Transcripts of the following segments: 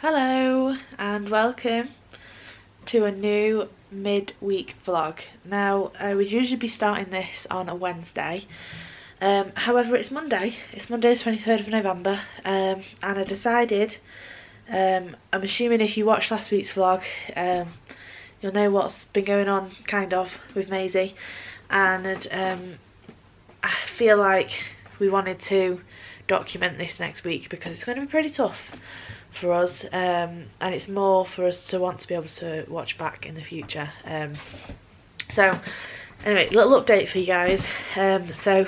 Hello and welcome to a new mid-week vlog. Now I would usually be starting this on a Wednesday, however it's Monday. It's Monday the 23rd of November, and I decided, I'm assuming if you watched last week's vlog, you'll know what's been going on kind of with Maisy, and I feel like we wanted to document this next week because it's going to be pretty tough for us, and it's more for us to want to be able to watch back in the future. So anyway, little update for you guys. So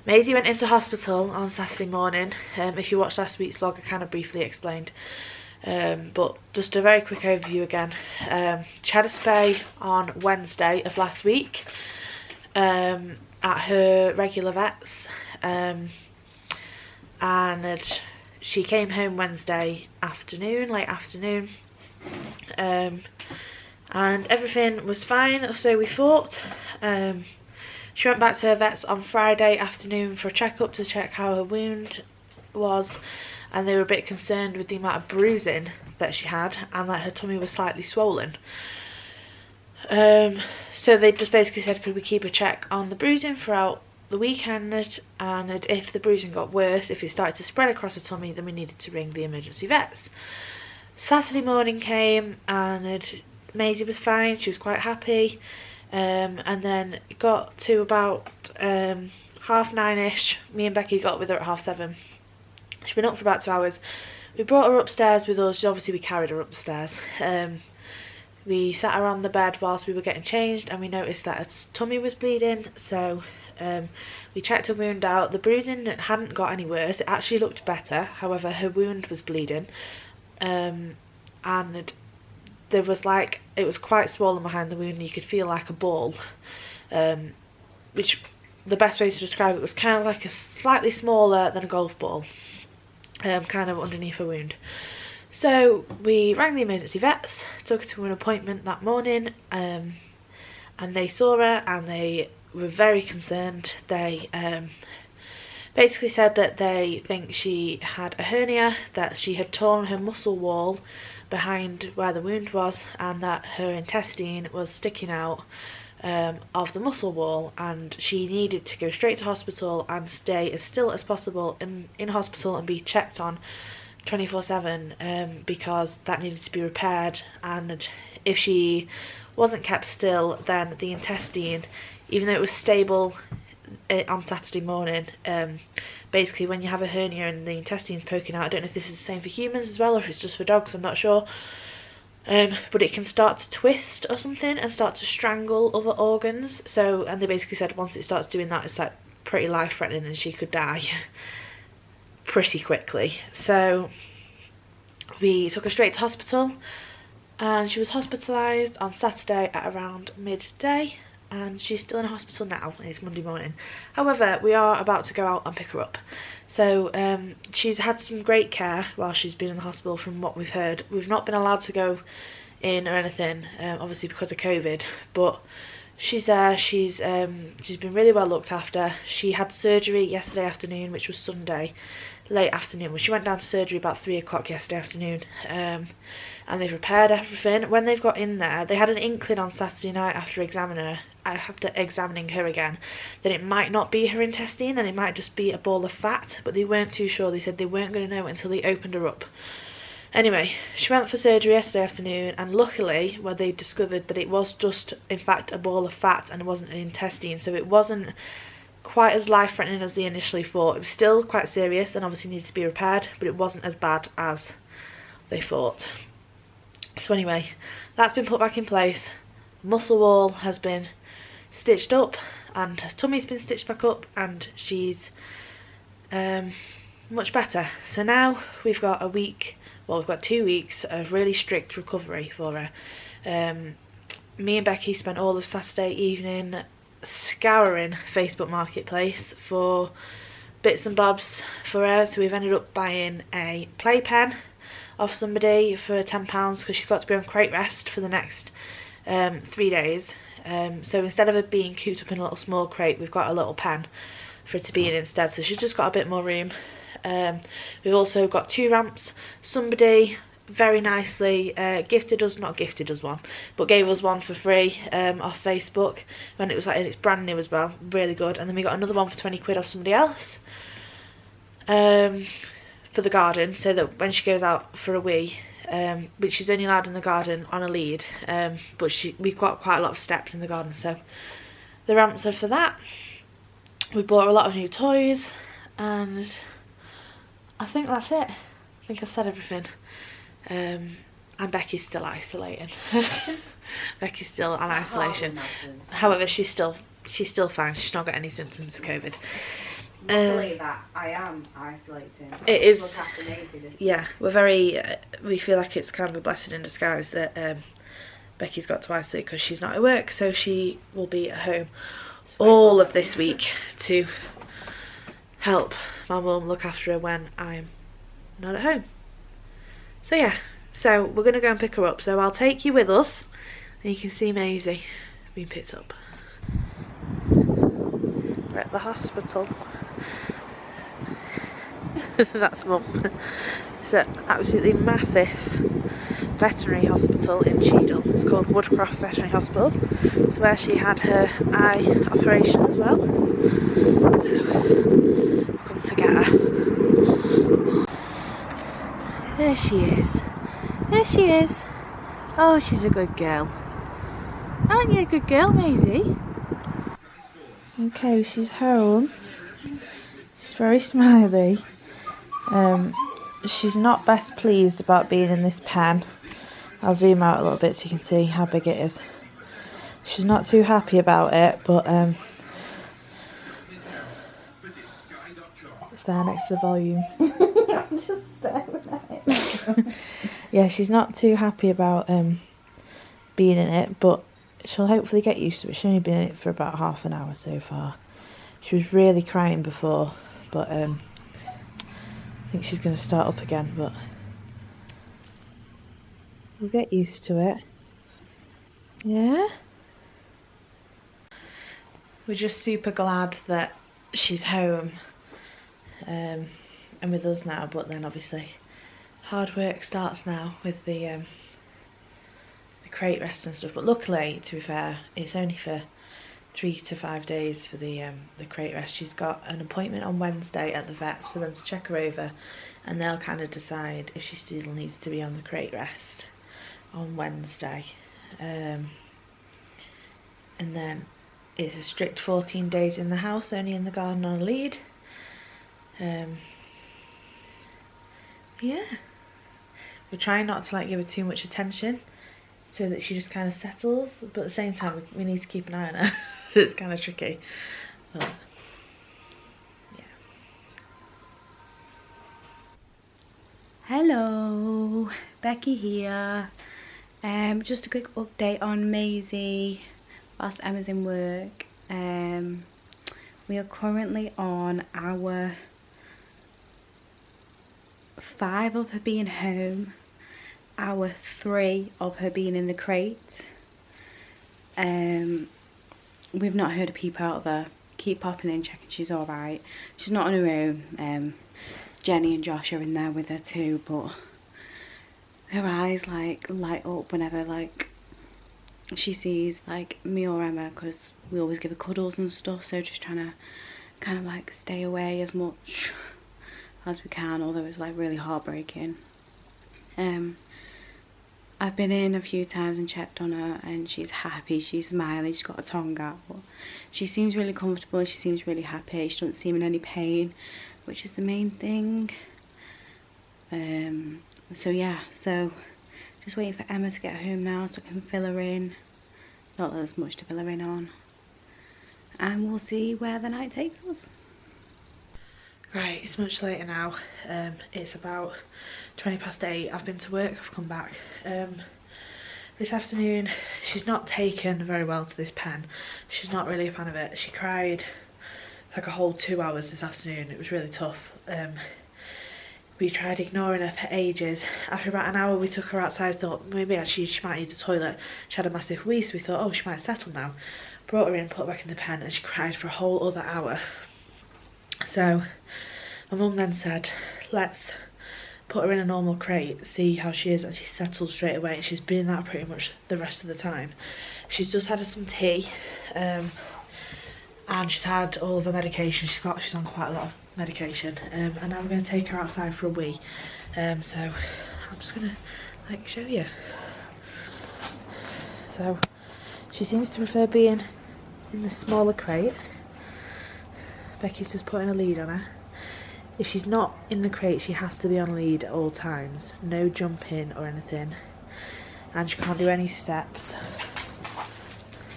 Maisy went into hospital on Saturday morning. If you watched last week's vlog, I kind of briefly explained, but just a very quick overview again. She had a spay on Wednesday of last week at her regular vet's, and she came home Wednesday afternoon, late afternoon, and everything was fine, so we thought. She went back to her vet's on Friday afternoon for a checkup to check how her wound was, and they were a bit concerned with the amount of bruising that she had and that her tummy was slightly swollen. So they just basically said, could we keep a check on the bruising throughout the weekend, and if the bruising got worse, if it started to spread across her tummy, then we needed to ring the emergency vets. Saturday morning came and Maisy was fine, she was quite happy, and then it got to about 9:30ish. Me and Becky got with her at 7:30. She'd been up for about 2 hours. We brought her upstairs with us. Obviously we carried her upstairs. We sat her on the bed whilst we were getting changed, and we noticed that her tummy was bleeding, so we checked her wound out. The bruising hadn't got any worse, it actually looked better, however her wound was bleeding, and there was like, it was quite swollen behind the wound and you could feel like a ball, which the best way to describe it was kind of like a slightly smaller than a golf ball, kind of underneath her wound. So we rang the emergency vets, took her to an appointment that morning, and they saw her and they were very concerned. They basically said that they think she had a hernia, that she had torn her muscle wall behind where the wound was, and that her intestine was sticking out of the muscle wall, and she needed to go straight to hospital and stay as still as possible in hospital and be checked on 24/7, because that needed to be repaired. And if she wasn't kept still, then the intestine, even though it was stable on Saturday morning, basically when you have a hernia and the intestine's poking out, I don't know if this is the same for humans as well or if it's just for dogs, I'm not sure, but it can start to twist or something and start to strangle other organs. So, and they basically said once it starts doing that, it's like pretty life-threatening and she could die pretty quickly. So we took her straight to hospital, and she was hospitalised on Saturday at around midday, and she's still in hospital now, and it's Monday morning. However, we are about to go out and pick her up. So she's had some great care while she's been in the hospital from what we've heard. We've not been allowed to go in or anything, obviously because of COVID, but she's there. She's been really well looked after. She had surgery yesterday afternoon, which was Sunday, late afternoon. Well, she went down to surgery about 3 o'clock yesterday afternoon, and they've repaired everything. When they've got in there, they had an inkling on Saturday night after examining her again, that it might not be her intestine and it might just be a ball of fat, but they weren't too sure. They said they weren't going to know until they opened her up. Anyway, she went for surgery yesterday afternoon, and luckily, well, they discovered that it was just, in fact, a ball of fat and it wasn't an intestine, so it wasn't quite as life-threatening as they initially thought. It was still quite serious and obviously needed to be repaired, but it wasn't as bad as they thought. So anyway, that's been put back in place. Muscle wall has been stitched up and her tummy's been stitched back up, and she's much better. So now we've got a week, well, we've got 2 weeks of really strict recovery for her. Me and Becky spent all of Saturday evening scouring Facebook Marketplace for bits and bobs for her. So we've ended up buying a playpen off somebody for £10 because she's got to be on crate rest for the next 3 days. So instead of it being cooped up in a little small crate, we've got a little pen for it to be in instead, so she's just got a bit more room. We've also got 2 ramps. Somebody very nicely not gifted us one, but gave us one for free off Facebook when it was like, it's brand new as well, really good. And then we got another one for 20 quid off somebody else for the garden, so that when she goes out for a wee, which she's only allowed in the garden on a lead, but we've got quite a lot of steps in the garden, so the ramps are for that. We bought a lot of new toys, and I think that's it. I think I've said everything. And Becky's still isolating. Becky's still on isolation. However, she's still fine. She's not got any symptoms of COVID. I believe that I am isolating. It is. Look after Maisy this yeah, we're very. We feel like it's kind of a blessing in disguise that Becky's got to isolate because she's not at work, so she will be at home all of this week to help my mum look after her when I'm not at home. So yeah, so we're going to go and pick her up, so I'll take you with us and you can see Maisy being picked up. We're at the hospital. That's Mum. It's an absolutely massive veterinary hospital in Cheadle. It's called Woodcroft Veterinary Hospital. It's where she had her eye operation as well. So we've come to get her. There she is. There she is. Oh, she's a good girl. Aren't you a good girl, Maisy? Okay, she's home. She's very smiley. She's not best pleased about being in this pen. I'll zoom out a little bit so you can see how big it is. She's not too happy about it, but it's there next to the volume. I'm just staring at it. Yeah, she's not too happy about being in it, but she'll hopefully get used to it. She's only been in it for about half an hour so far. She was really crying before, but I think she's going to start up again, but we'll get used to it. Yeah? We're just super glad that she's home and with us now, but then obviously hard work starts now with the crate rest and stuff. But luckily, to be fair, it's only for 3 to 5 days for the crate rest. She's got an appointment on Wednesday at the vets for them to check her over, and they'll kind of decide if she still needs to be on the crate rest on Wednesday. And then it's a strict 14 days in the house, only in the garden on a lead. Yeah, we're trying not to like give her too much attention so that she just kind of settles, but at the same time we need to keep an eye on her. It's kind of tricky, but yeah. Hello, Becky here. Just a quick update on Maisy whilst Emma's in work. We are currently on hour 5 of her being home, hour 3 of her being in the crate. We've not heard a peep out of her. Keep popping in, checking she's alright. She's not on her own. Jenny and Josh are in there with her too, but her eyes like light up whenever like she sees like me or Emma, because we always give her cuddles and stuff, so just trying to kind of like stay away as much as we can, although it's like really heartbreaking. I've been in a few times and checked on her, and she's happy, she's smiling, she's got her tongue out. She seems really comfortable, she seems really happy, she doesn't seem in any pain, which is the main thing. So yeah, so just waiting for Emma to get home now so I can fill her in. Not that there's much to fill her in on. And we'll see where the night takes us. Right, it's much later now. It's about 20 past 8. I've been to work, I've come back. This afternoon, she's not taken very well to this pen. She's not really a fan of it. She cried like a whole 2 hours this afternoon. It was really tough. We tried ignoring her for ages. After about an hour, we took her outside, thought maybe actually she might need the toilet. She had a massive wee, so we thought, oh, she might settle now. Brought her in, put her back in the pen, and she cried for a whole other hour. So my mum then said, let's put her in a normal crate, see how she is, and she settles straight away. She's been that pretty much the rest of the time. She's just had her some tea, and she's had all of her medication. She's on quite a lot of medication, and now we're going to take her outside for a wee. So I'm just going to like show you. So she seems to prefer being in the smaller crate. Becky's just putting a lead on her. If she's not in the crate, she has to be on lead at all times. No jumping or anything. And she can't do any steps.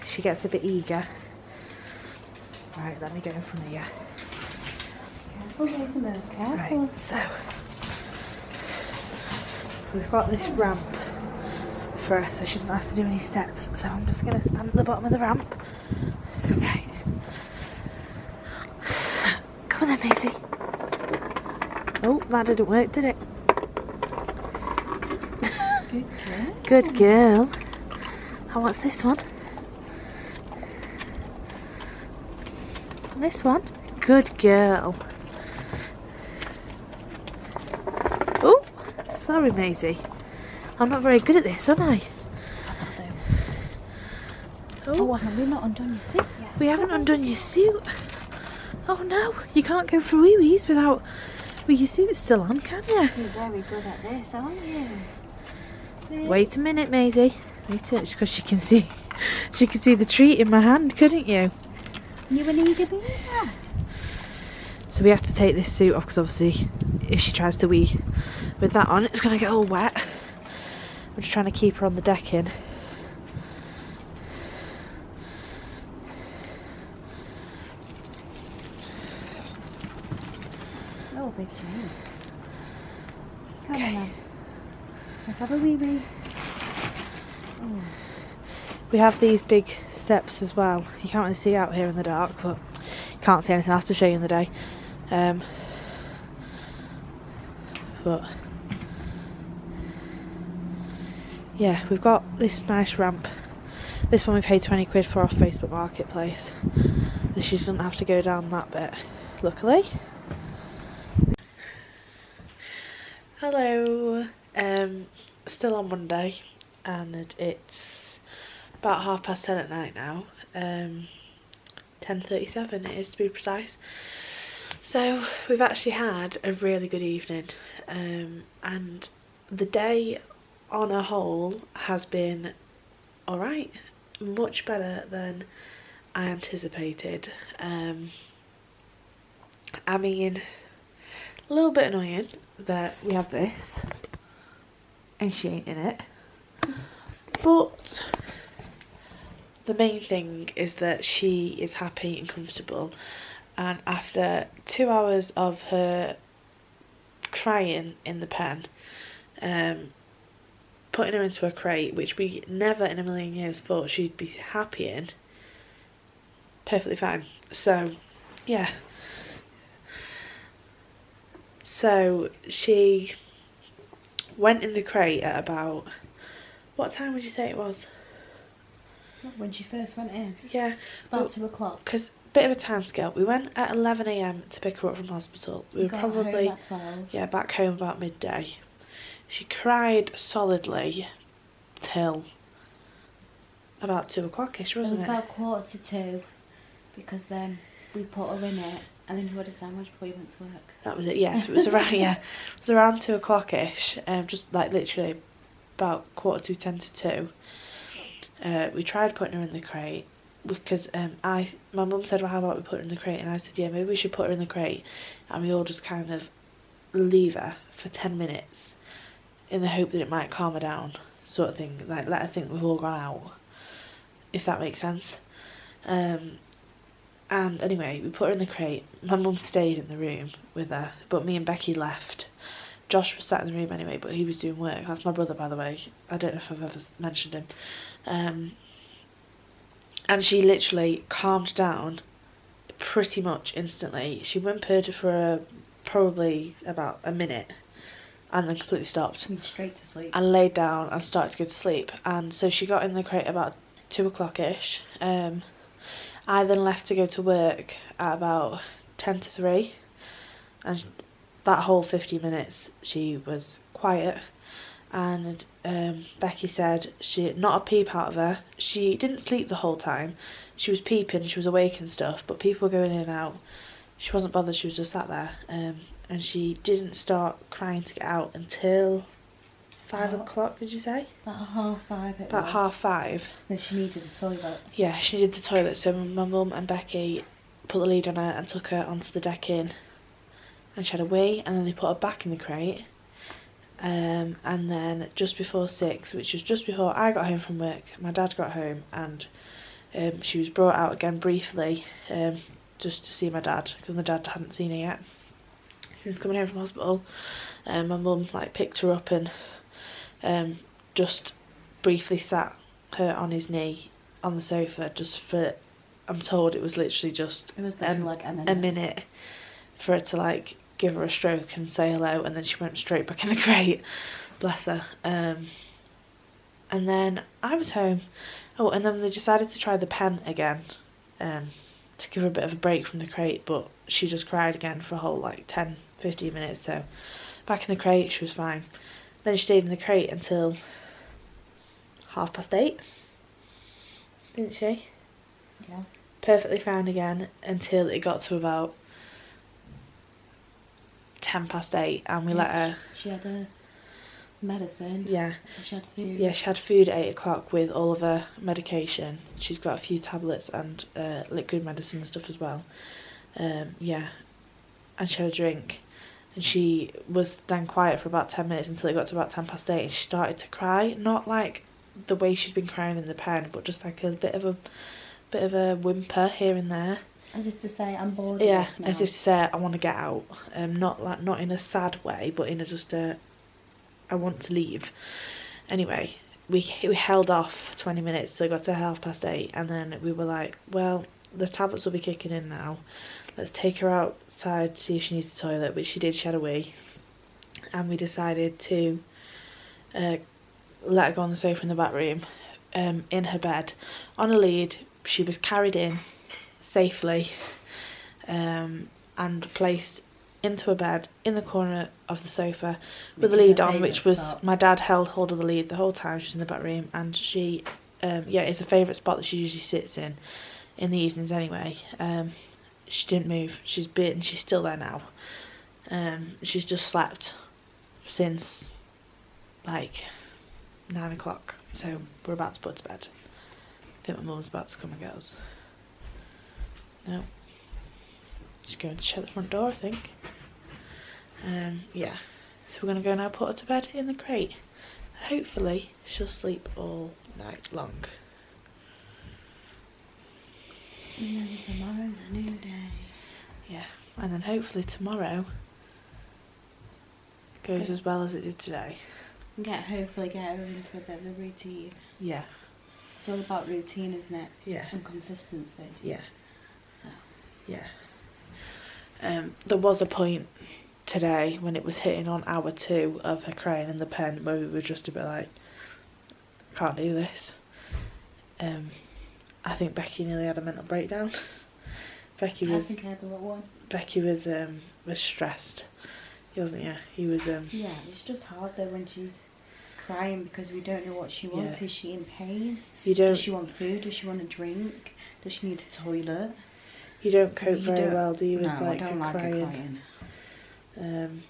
She gets a bit eager. Right, let me get in front of you. Careful, Elizabeth, careful. Right, so we've got this ramp for her, so she doesn't have to do any steps. So I'm just going to stand at the bottom of the ramp. Right. Come on then, Maisy. Oh, that didn't work, did it? Good girl. Good girl. And what's this one? This one? Good girl. Oh, sorry, Maisy. I'm not very good at this, am I? Oh, have we not undone your suit yet? We haven't undone your suit. Oh no, you can't go for wee-wees with your suit still on, can you? You're very good at this, aren't you? Wait a minute, Maisy. Wait a minute, because she can see the treat in my hand, couldn't you? You an eager beaver. So we have to take this suit off, because obviously if she tries to wee with that on, it's going to get all wet. We're just trying to keep her on the decking. Oh, big shakes. Come Okay. on then. Let's have a wee wee. Oh. We have these big steps as well. You can't really see out here in the dark, but you can't see anything. I have to show you in the day. But yeah, we've got this nice ramp. This one we paid 20 quid for off Facebook Marketplace. So she doesn't have to go down that bit, luckily. Hello. Still on Monday, and it's about 10:30 at night now. 10:37 it is, to be precise. So we've actually had a really good evening, and the day on a whole has been alright, much better than I anticipated. I mean, a little bit annoying that we have this and she ain't in it, but the main thing is that she is happy and comfortable. And after 2 hours of her crying in the pen, putting her into a crate, which we never in a million years thought she'd be happy in, perfectly fine. So yeah, so she went in the crate at about, what time would you say it was? When she first went in? Yeah, It's about 2 o'clock. because bit of a time scale. We went at 11 AM to pick her up from hospital. We were Got probably home at 12. yeah, back home about midday. She cried solidly till about 2 o'clock-ish, It wasn't was it? about 1:45, because then we put her in it and then you had a sandwich before you went to work. That was it. Yes, it was around it was around 2 o'clock-ish. Just like literally about 10:45 to 2. We tried putting her in the crate because my mum said, well, how about we put her in the crate? And I said, yeah, maybe we should put her in the crate and we all just kind of leave her for 10 minutes in the hope that it might calm her down, sort of thing. Like, let her think we've all gone out, if that makes sense. And anyway, we put her in the crate. My mum stayed in the room with her, but me and Becky left. Josh was sat in the room anyway, but he was doing work. That's my brother, by the way. I don't know if I've ever mentioned him. And she literally calmed down pretty much instantly. She whimpered for probably about a minute and then completely stopped. Went straight to sleep. And laid down and started to go to sleep. And so she got in the crate about 2 o'clock-ish. I then left to go to work at about 10 to 3. And that whole 50 minutes she was quiet, and Becky said she not a peep out of her. She didn't sleep the whole time. She was peeping, she was awake and stuff, but people were going in and out. She wasn't bothered, she was just sat there, and she didn't start crying to get out until 5 o'clock, did you say? About 5:30 it About was. 5:30. No, she needed the toilet. Yeah, she needed the toilet, so my mum and Becky put the lead on her and took her onto the deck in, and she had a wee, and then they put her back in the crate. And then just before 6, which was just before I got home from work, my dad got home, and she was brought out again briefly, just to see my dad, because my dad hadn't seen her yet since coming home from hospital. My mum like picked her up and just briefly sat her on his knee on the sofa, just for, I'm told it was literally just like a minute for her to like give her a stroke and say hello, and then she went straight back in the crate. Bless her. And then I was home. Oh, and then they decided to try the pen again, to give her a bit of a break from the crate, but she just cried again for a whole like 10-15 minutes. So back in the crate, she was fine. Then she stayed in the crate until 8:30, didn't she? Yeah. Perfectly fine again until it got to about 8:10, and we let her. She had a medicine. Yeah. She had food. Yeah, she had food at 8 o'clock with all of her medication. She's got a few tablets and liquid medicine and stuff as well. Yeah, and she had a drink, and she was then quiet for about 10 minutes until it got to about 8:10, and she started to cry. Not like the way she'd been crying in the pen, but just like a bit of a whimper here and there. As if to say, I'm bored Yeah, of this now. as if to say, I want to get out. Not in a sad way, but in a just a, I want to leave. Anyway, we held off 20 minutes, so it got to 8:30, and then we were like, well, the tablets will be kicking in now. Let's take her outside to see if she needs the toilet, which she did. She had a wee, and we decided to let her go on the sofa in the back room, in her bed, on a lead. She was carried in safely, and placed into a bed in the corner of the sofa with the lead on, which was my dad held hold of the lead the whole time she was in the back room, and she yeah, it's a favourite spot that she usually sits in the evenings anyway. She didn't move. She's still there now. She's just slept since like 9 o'clock, so we're about to put her to bed. I think my mum's about to come and get us. No, she's going to shut the front door, I think. Yeah, so we're going to go now, put her to bed in the crate. Hopefully she'll sleep all night long. And then tomorrow's a new day. Yeah, and then hopefully tomorrow goes as well as it did today. Hopefully get her into a bit of a routine. Yeah. It's all about routine, isn't it? Yeah. And consistency. Yeah. So. Yeah. There was a point today when it was hitting on hour 2 of her crying in the pen where we were just a bit like, can't do this. I think Becky nearly had a mental breakdown. Becky was stressed. He wasn't, yeah. He was Yeah, it's just hard though when she's crying because we don't know what she wants. Yeah. Is she in pain? Does she want food? Does she want a drink? Does she need a toilet? You don't cope very well, do you? No, with, like, I don't like crying. And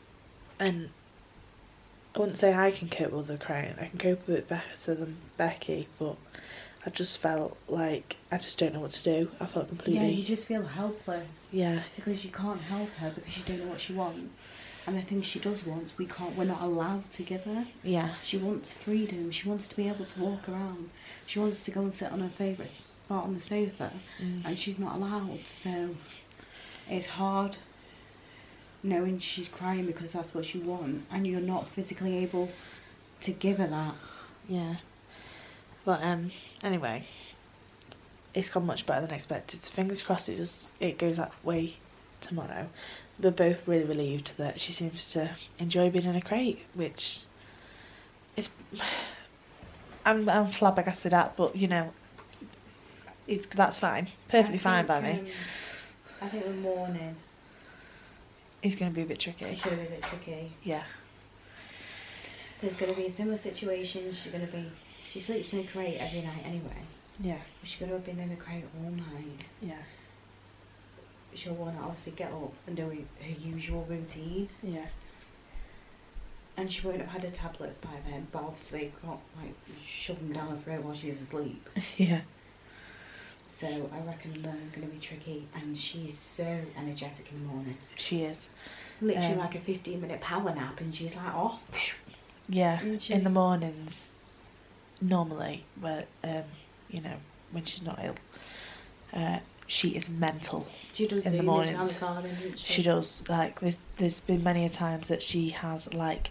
I wouldn't say I can cope with her crying. I can cope with it better than Becky, but I just felt like I just don't know what to do. I felt completely... Yeah, you just feel helpless. Yeah. Because you can't help her because you don't know what she wants. And the things she does want, we're not allowed to give her. Yeah. She wants freedom. She wants to be able to walk around. She wants to go and sit on her favourite spot on the sofa. And she's not allowed. So it's hard knowing she's crying because that's what she wants. And you're not physically able to give her that. Yeah. But anyway, it's gone much better than expected. So fingers crossed it goes that way tomorrow. We're both really relieved that she seems to enjoy being in a crate, which is... I'm flabbergasted at, but you know, that's fine. Perfectly fine by me. I think the morning He's going to be a bit tricky. He's going to be a bit tricky. Yeah. There's going to be a similar situation. She sleeps in a crate every night anyway. Yeah. She's going to have been in a crate all night. Yeah. She'll want to obviously get up and do her usual routine. Yeah. And she won't have had her tablets by then, but obviously can't like shove them down her throat while she's asleep. Yeah. So I reckon Learn's going to be tricky, and she's so energetic in the morning. She is. Literally like a 15-minute power nap, and she's like off. Yeah. In the mornings, normally, where you know, when she's not ill, she is mental. She does in the mornings. around the garden, doesn't she? She does. Like there's been many a times that she has like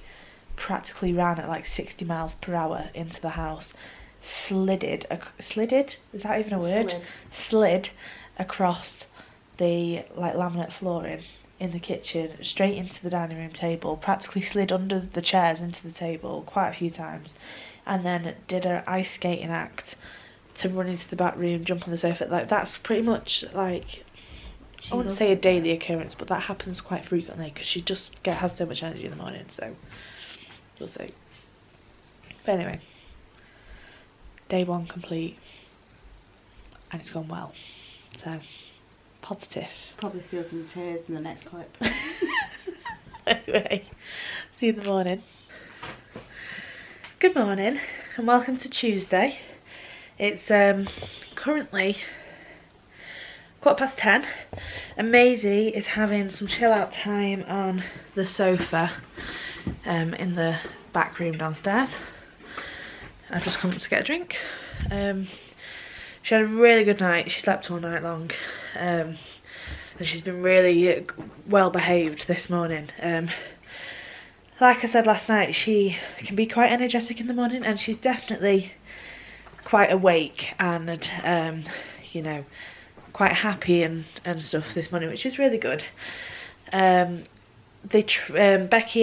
practically ran at like 60 miles per hour into the house, slid, is that even a word? Slid across the like laminate flooring in the kitchen, straight into the dining room table, practically slid under the chairs into the table quite a few times, and then did her ice skating act to run into the back room, jump on the sofa. Like that's pretty much like, I wouldn't say a daily occurrence, but that happens quite frequently because she just has so much energy in the morning, so we'll see. But anyway, day 1 complete, and it's gone well, so positive. Probably steal some tears in the next clip. Anyway, see you in the morning. Good morning and welcome to Tuesday. It's currently 10:15 and Maisy is having some chill out time on the sofa in the back room downstairs. I've just come up to get a drink. She had a really good night. She slept all night long, and she's been really well behaved this morning. Like I said last night, she can be quite energetic in the morning, and she's definitely quite awake and you know, quite happy and stuff this morning, which is really good. Becky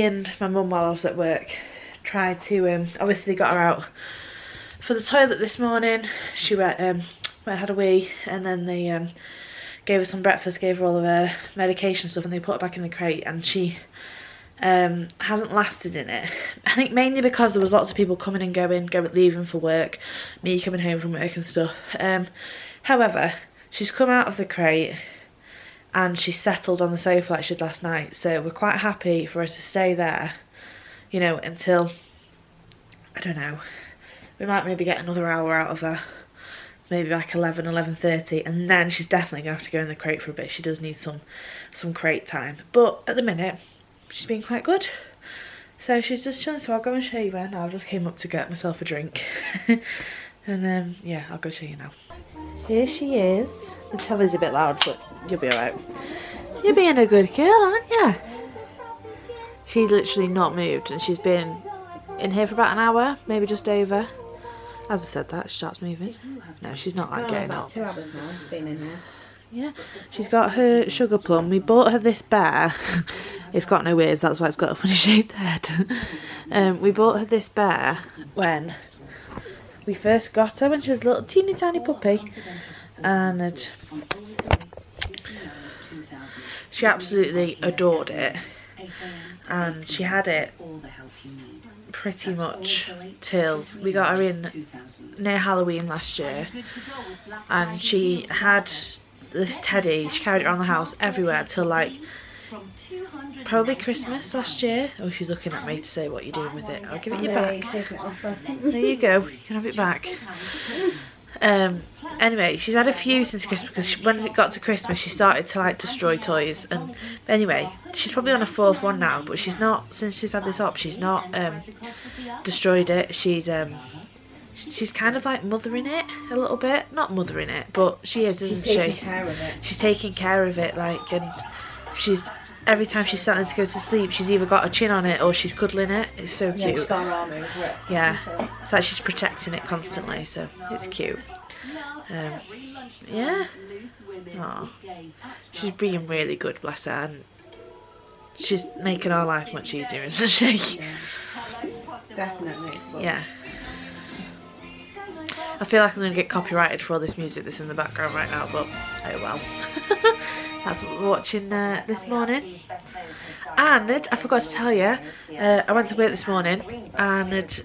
and my mum, while I was at work, tried to obviously they got her out for the toilet this morning. She went had a wee, and then they gave her some breakfast, gave her all of her medication stuff, and they put her back in the crate, and she hasn't lasted in it. I think mainly because there was lots of people coming and going, leaving for work, me coming home from work and stuff. However, she's come out of the crate and she's settled on the sofa like she did last night, so we're quite happy for her to stay there, you know, until, I don't know, we might maybe get another hour out of her, maybe like 11:30, and then she's definitely going to have to go in the crate for a bit. She does need some crate time, but at the minute she's been quite good, so she's just chilling. So I'll go and show you her now. I just came up to get myself a drink and yeah, I'll go show you now. Here she is. The telly's a bit loud, but you'll be alright. You're being a good girl, aren't you? She's literally not moved, and she's been in here for about an hour, maybe just over. As I said that, she starts moving. No, she's not like getting up. 2 hours now, been in here. Yeah, she's got her sugar plum. We bought her this bear. It's got no ears, that's why it's got a funny shaped head. We bought her this bear when we first got her, when she was a little teeny tiny puppy, and she absolutely adored it, and she had it pretty much till we got her in near Halloween last year, and she had this teddy. She carried it around the house everywhere till like probably Christmas last year. Oh, she's looking at me to say what you're doing with it. I'll give it you back. There you go, you can have it back. Anyway, she's had a few since Christmas, because when it got to Christmas she started to like destroy toys, and anyway, she's probably on her 4th one now, but she's not, since she's had this op, she's not destroyed it. She's kind of like mothering it a little bit. Not mothering it, but she is, isn't she? She's taking care of it. She's taking care of it, like, and she's, every time she's starting to go to sleep, she's either got her chin on it or she's cuddling it. It's so cute. She's got her arm over it. Yeah, it's like she's protecting it constantly, so it's cute. Yeah. Aww. She's being really good, bless her, and she's making our life much easier, isn't she? Yeah. Definitely. Yeah. I feel like I'm going to get copyrighted for all this music that's in the background right now, but oh well. That's what we're watching this morning. And I forgot to tell you, I went to work this morning and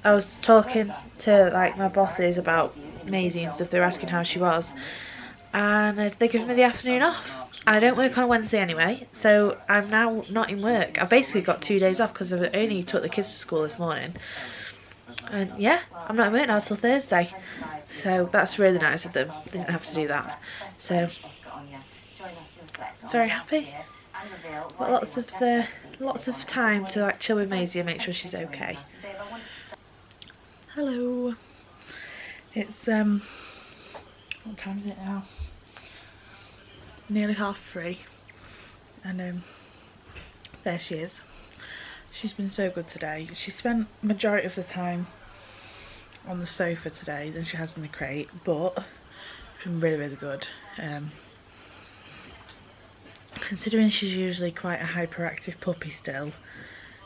I was talking to like my bosses about Maisie and stuff. They were asking how she was, and they gave me the afternoon off. I don't work on Wednesday anyway, so I'm now not in work. I basically got 2 days off because I only took the kids to school this morning. And yeah, I'm not in work now till Thursday. So that's really nice of them. They didn't have to do that. So, very happy. Got lots of time to like chill with Maisie and make sure she's okay. Hello. It's what time is it now? Nearly 3:30, and there she is. She's been so good today. She spent majority of the time on the sofa today than she has in the crate, but she's been really good. Considering she's usually quite a hyperactive puppy still,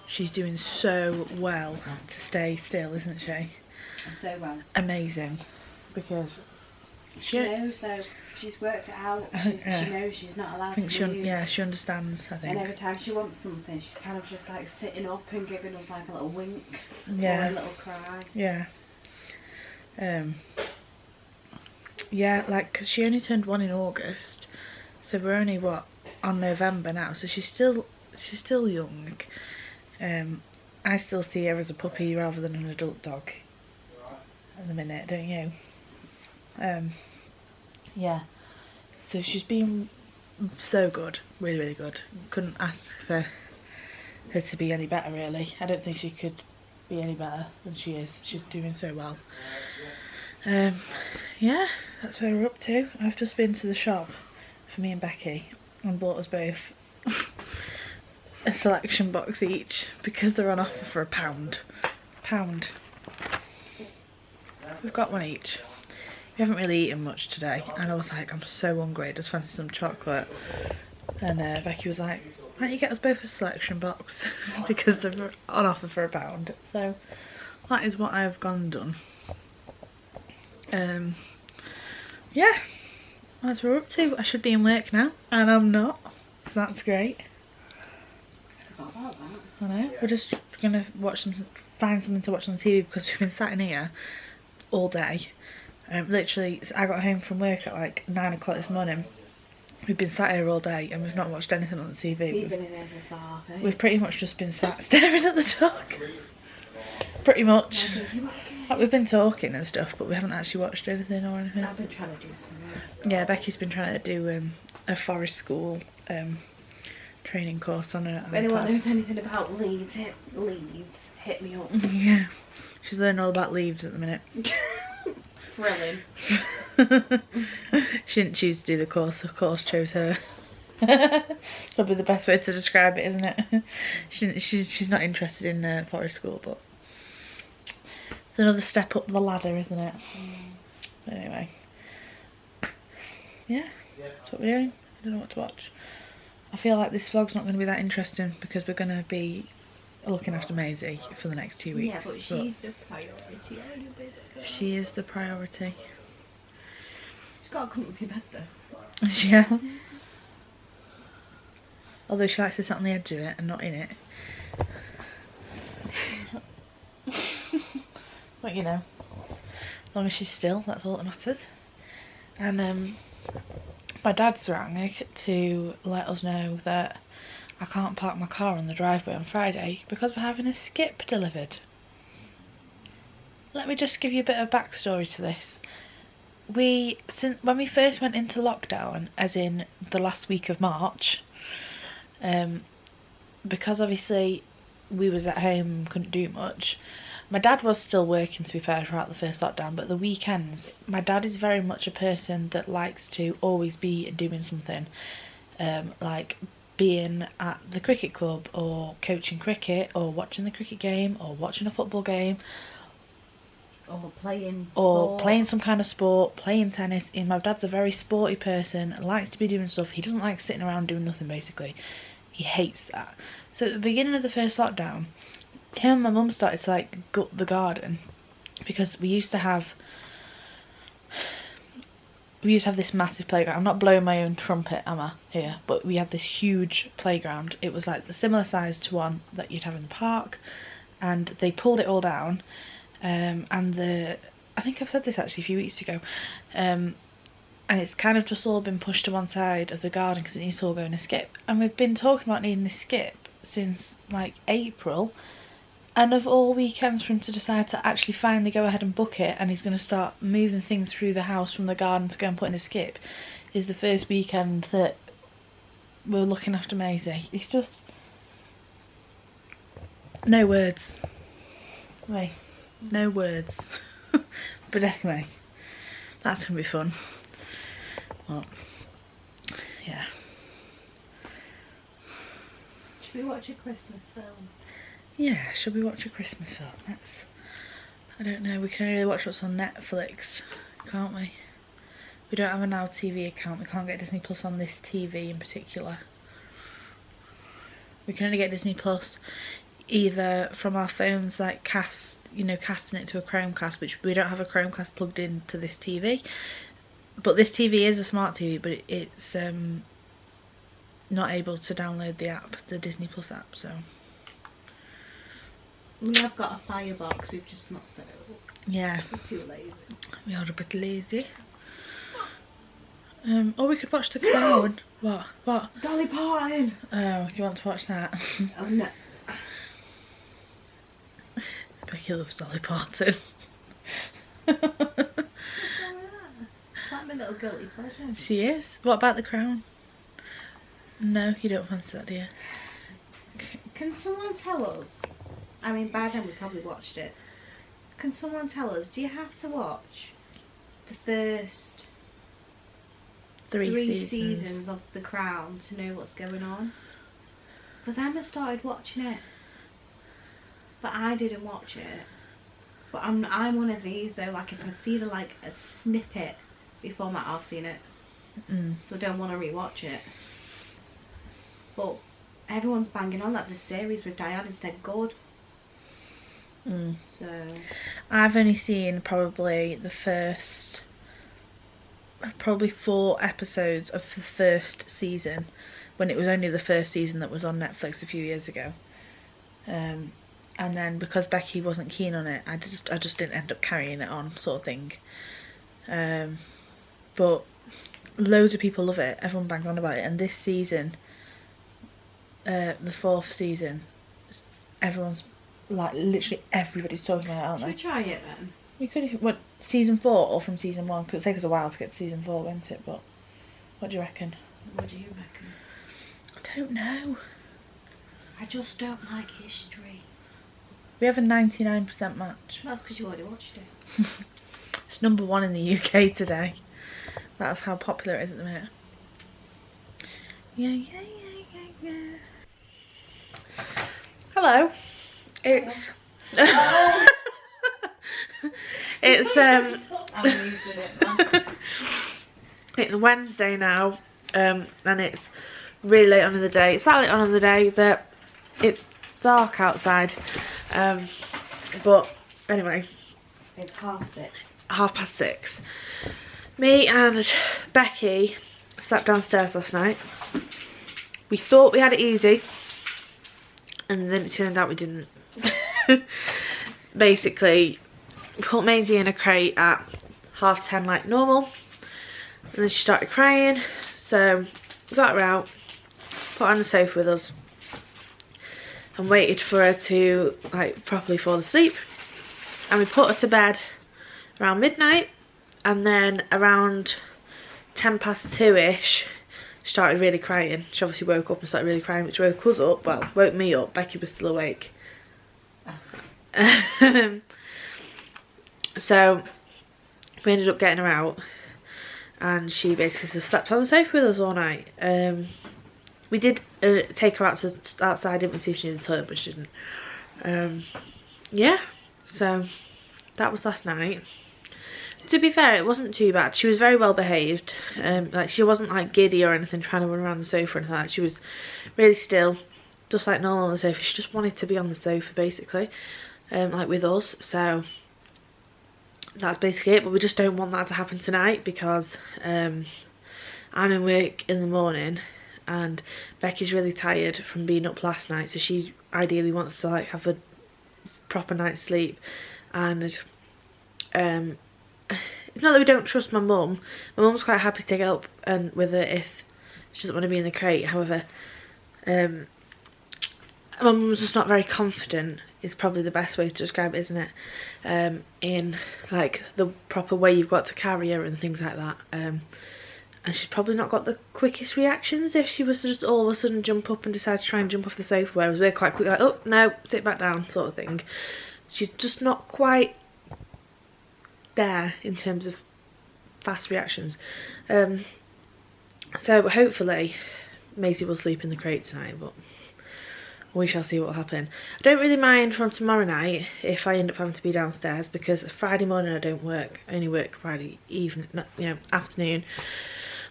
she's doing so well to stay still, isn't she? So well. Amazing, because she knows though. She's worked it out. She knows she's not allowed to move. Yeah, she understands, I think. And every time she wants something, she's kind of just like sitting up and giving us like a little wink or a little cry. Yeah. Yeah, like, cause she only turned 1 in August, so we're only on November now, so she's still young. I still see her as a puppy rather than an adult dog at the minute, don't you? Yeah, so she's been so good, really good. Couldn't ask for her to be any better, really. I don't think she could be any better than she is. She's doing so well. Yeah, that's where we're up to. I've just been to the shop for me and Becky and bought us both a selection box each because they're on offer for £1. We've got one each. We haven't really eaten much today, and I was like, I'm so hungry, I just fancy some chocolate. And Becky was like, why don't you get us both a selection box because they're on offer for £1. So that is what I've gone and done. Yeah, that's what we're up to. I should be in work now, and I'm not, so that's great. I know, we're just gonna find something to watch on TV because we've been sat in here all day. Literally, I got home from work at like 9 o'clock this morning. We've been sat here all day and we've not watched anything on the TV. We've been in here since about 8:30. We've pretty much just been sat staring at the dog. Pretty much. Like, we've been talking and stuff, but we haven't actually watched anything or anything. I've been trying to do something. Yeah, Becky's been trying to do a forest school training course on her. If anyone knows anything about leaves, hit me up. Yeah, she's learning all about leaves at the minute. Thrilling. She didn't choose to do the course chose her. Probably the best way to describe it, isn't it? She's not interested in forest school, but it's another step up the ladder, isn't it? But anyway, yeah, that's what we're doing. I don't know what to watch. I feel like this vlog's not going to be that interesting because we're going to be looking after Maisy for the next 2 weeks. Yeah, but she's the priority. She is the priority. She's got to come up with your bed though. She has. Although she likes to sit on the edge of it and not in it. But you know, as long as she's still, that's all that matters. And my dad's rang to let us know that I can't park my car on the driveway on Friday because we're having a skip delivered. Let me just give you a bit of backstory to this. When we first went into lockdown, as in the last week of March, because obviously we was at home, couldn't do much. My dad was still working, to be fair, throughout the first lockdown, but the weekends, my dad is very much a person that likes to always be doing something, like being at the cricket club or coaching cricket or watching the cricket game or watching a football game or playing some kind of sport, playing tennis. And my dad's a very sporty person, likes to be doing stuff. He doesn't like sitting around doing nothing, basically. He hates that. So at the beginning of the first lockdown, him and my mum started to like gut the garden because we used to have we used to have this massive playground. I'm not blowing my own trumpet, am I, here? But we had this huge playground. It was like the similar size to one that you'd have in the park, and they pulled it all down. And I think I've said this actually a few weeks ago, and it's kind of just all been pushed to one side of the garden because it needs to all go in a skip. And we've been talking about needing this skip since like April, and of all weekends for him to decide to actually finally go ahead and book it, and he's going to start moving things through the house from the garden to go and put in a skip, is the first weekend that we're looking after Maisy. It's just no words. Wait, no words. But anyway, that's going to be fun. Well, yeah. Should we watch a Christmas film? Yeah, should we watch a Christmas film? I don't know, we can only watch what's on Netflix, can't we? We don't have a Now TV account, we can't get Disney Plus on this TV in particular. We can only get Disney Plus either from our phones, like casting it to a Chromecast, which we don't have a Chromecast plugged into this TV. But this TV is a smart TV, but it's not able to download the app, the Disney Plus app, so... We have got a firebox, we've just not set it up. Yeah. We're too lazy. We are a bit lazy. Or we could watch The Crown. What? Dolly Parton! Oh, you want to watch that? Oh no. Becky loves Dolly Parton. What's wrong with that? It's like my little guilty pleasure. She is. What about The Crown? No, you don't fancy that, do you? Can someone tell us? I mean, by then we probably watched it. Can someone tell us, do you have to watch the first three seasons of The Crown to know what's going on? Because Emma started watching it, but I didn't watch it. But I'm one of these though, like if I see a snippet before I've seen it, so I don't want to rewatch it. But everyone's banging on that this series with Diane is dead good. So I've only seen probably the first 4 episodes of the first season, when it was only the first season that was on Netflix a few years ago. And then because Becky wasn't keen on it, I just didn't end up carrying it on, sort of thing. But loads of people love it, everyone bangs on about it, and this season, the 4th season, everyone's like, literally everybody's talking about it, aren't they? Should we try it then? We could, what, season 4 or from season 1? Because it'd take us a while to get to season 4, won't it? But what do you reckon? What do you reckon? I don't know. I just don't like history. We have a 99% match. That's because you already watched it. It's #1 in the UK today. That's how popular it is at the minute. Yeah. Hello. It's it's Wednesday now, and it's really late on in the day. It's that late on in the day that it's dark outside, but anyway, It's 6:30. 6:30. Me and Becky sat downstairs last night. We thought we had it easy, and then it turned out we didn't. Basically, we put Maisy in a crate at 10:30 like normal, and then she started crying, so we got her out, put her on the sofa with us, and waited for her to like properly fall asleep. And we put her to bed around midnight, and then around 2:10ish she started really crying. She obviously woke up and started really crying, which woke us up, well, woke me up. Becky was still awake. So we ended up getting her out, and she basically just slept on the sofa with us all night. We did take her out to outside, didn't we, see if she needed the toilet, but she didn't. Yeah, so that was last night. To be fair, it wasn't too bad. She was very well behaved. Like, she wasn't like giddy or anything, trying to run around the sofa or anything like that. She was really still, just like normal on the sofa. She just wanted to be on the sofa, basically, like with us. So that's basically it. But we just don't want that to happen tonight because I'm in work in the morning and Becky's really tired from being up last night, so she ideally wants to like have a proper night's sleep. And it's not that we don't trust my mum. My mum's quite happy to get up and with her if she doesn't want to be in the crate. However, my mum's just not very confident is probably the best way to describe it, isn't it? In like the proper way you've got to carry her and things like that. And she's probably not got the quickest reactions if she was to just all of a sudden jump up and decide to try and jump off the sofa, whereas we're quite quick, like, oh no, sit back down sort of thing. She's just not quite there in terms of fast reactions. So hopefully Maisy will sleep in the crate tonight, but we shall see what will happen. I don't really mind from tomorrow night if I end up having to be downstairs, because Friday morning I don't work. I only work Friday evening, afternoon.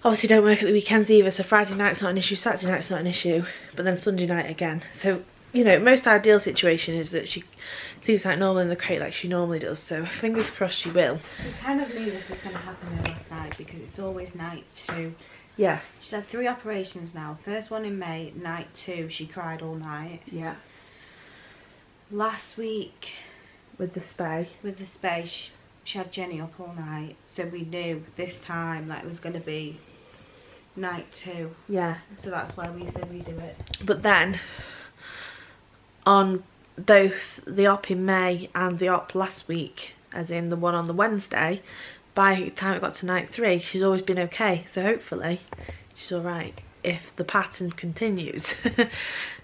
Obviously don't work at the weekends either, so Friday night's not an issue, Saturday night's not an issue, but then Sunday night again. So, most ideal situation is that she sleeps like normal in the crate like she normally does, so fingers crossed she will. We kind of knew this was going to happen though last night because it's always night 2. Yeah. She's had 3 operations now. First one in May, night 2, she cried all night. Yeah. Last week, With the spay, she had Jenny up all night, so we knew this time that it was going to be night 2. yeah. So that's why we said we'd do it. But then, on both the op in May and the op last week, as in the one on the Wednesday, by the time it got to night 3, she's always been okay. So hopefully she's alright if the pattern continues.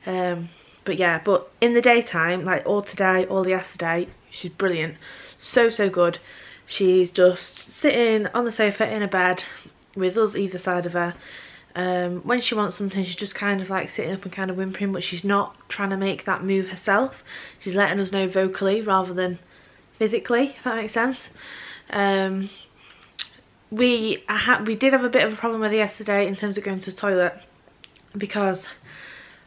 But yeah, but in the daytime, like all today, all yesterday, she's brilliant. So good. She's just sitting on the sofa in a bed with us either side of her. When she wants something, she's just kind of like sitting up and kind of whimpering, but she's not trying to make that move herself. She's letting us know vocally rather than physically, if that makes sense. We did have a bit of a problem with her yesterday in terms of going to the toilet, because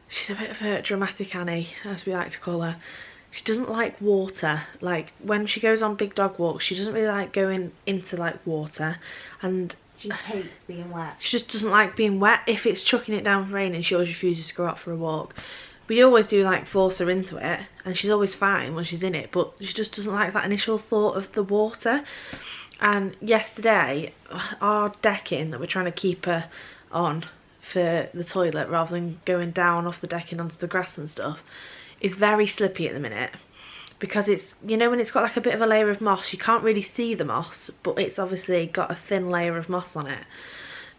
she's a bit of a dramatic Annie, as we like to call her. She doesn't like water. Like when she goes on big dog walks, she doesn't really like going into like water, and she hates being wet. She just doesn't like being wet. If it's chucking it down for raining, she always refuses to go out for a walk. We always do like force her into it, and she's always fine when she's in it, but she just doesn't like that initial thought of the water. And yesterday, our decking that we're trying to keep her on for the toilet rather than going down off the decking onto the grass and stuff is very slippy at the minute, because it's, when it's got like a bit of a layer of moss, you can't really see the moss, but it's obviously got a thin layer of moss on it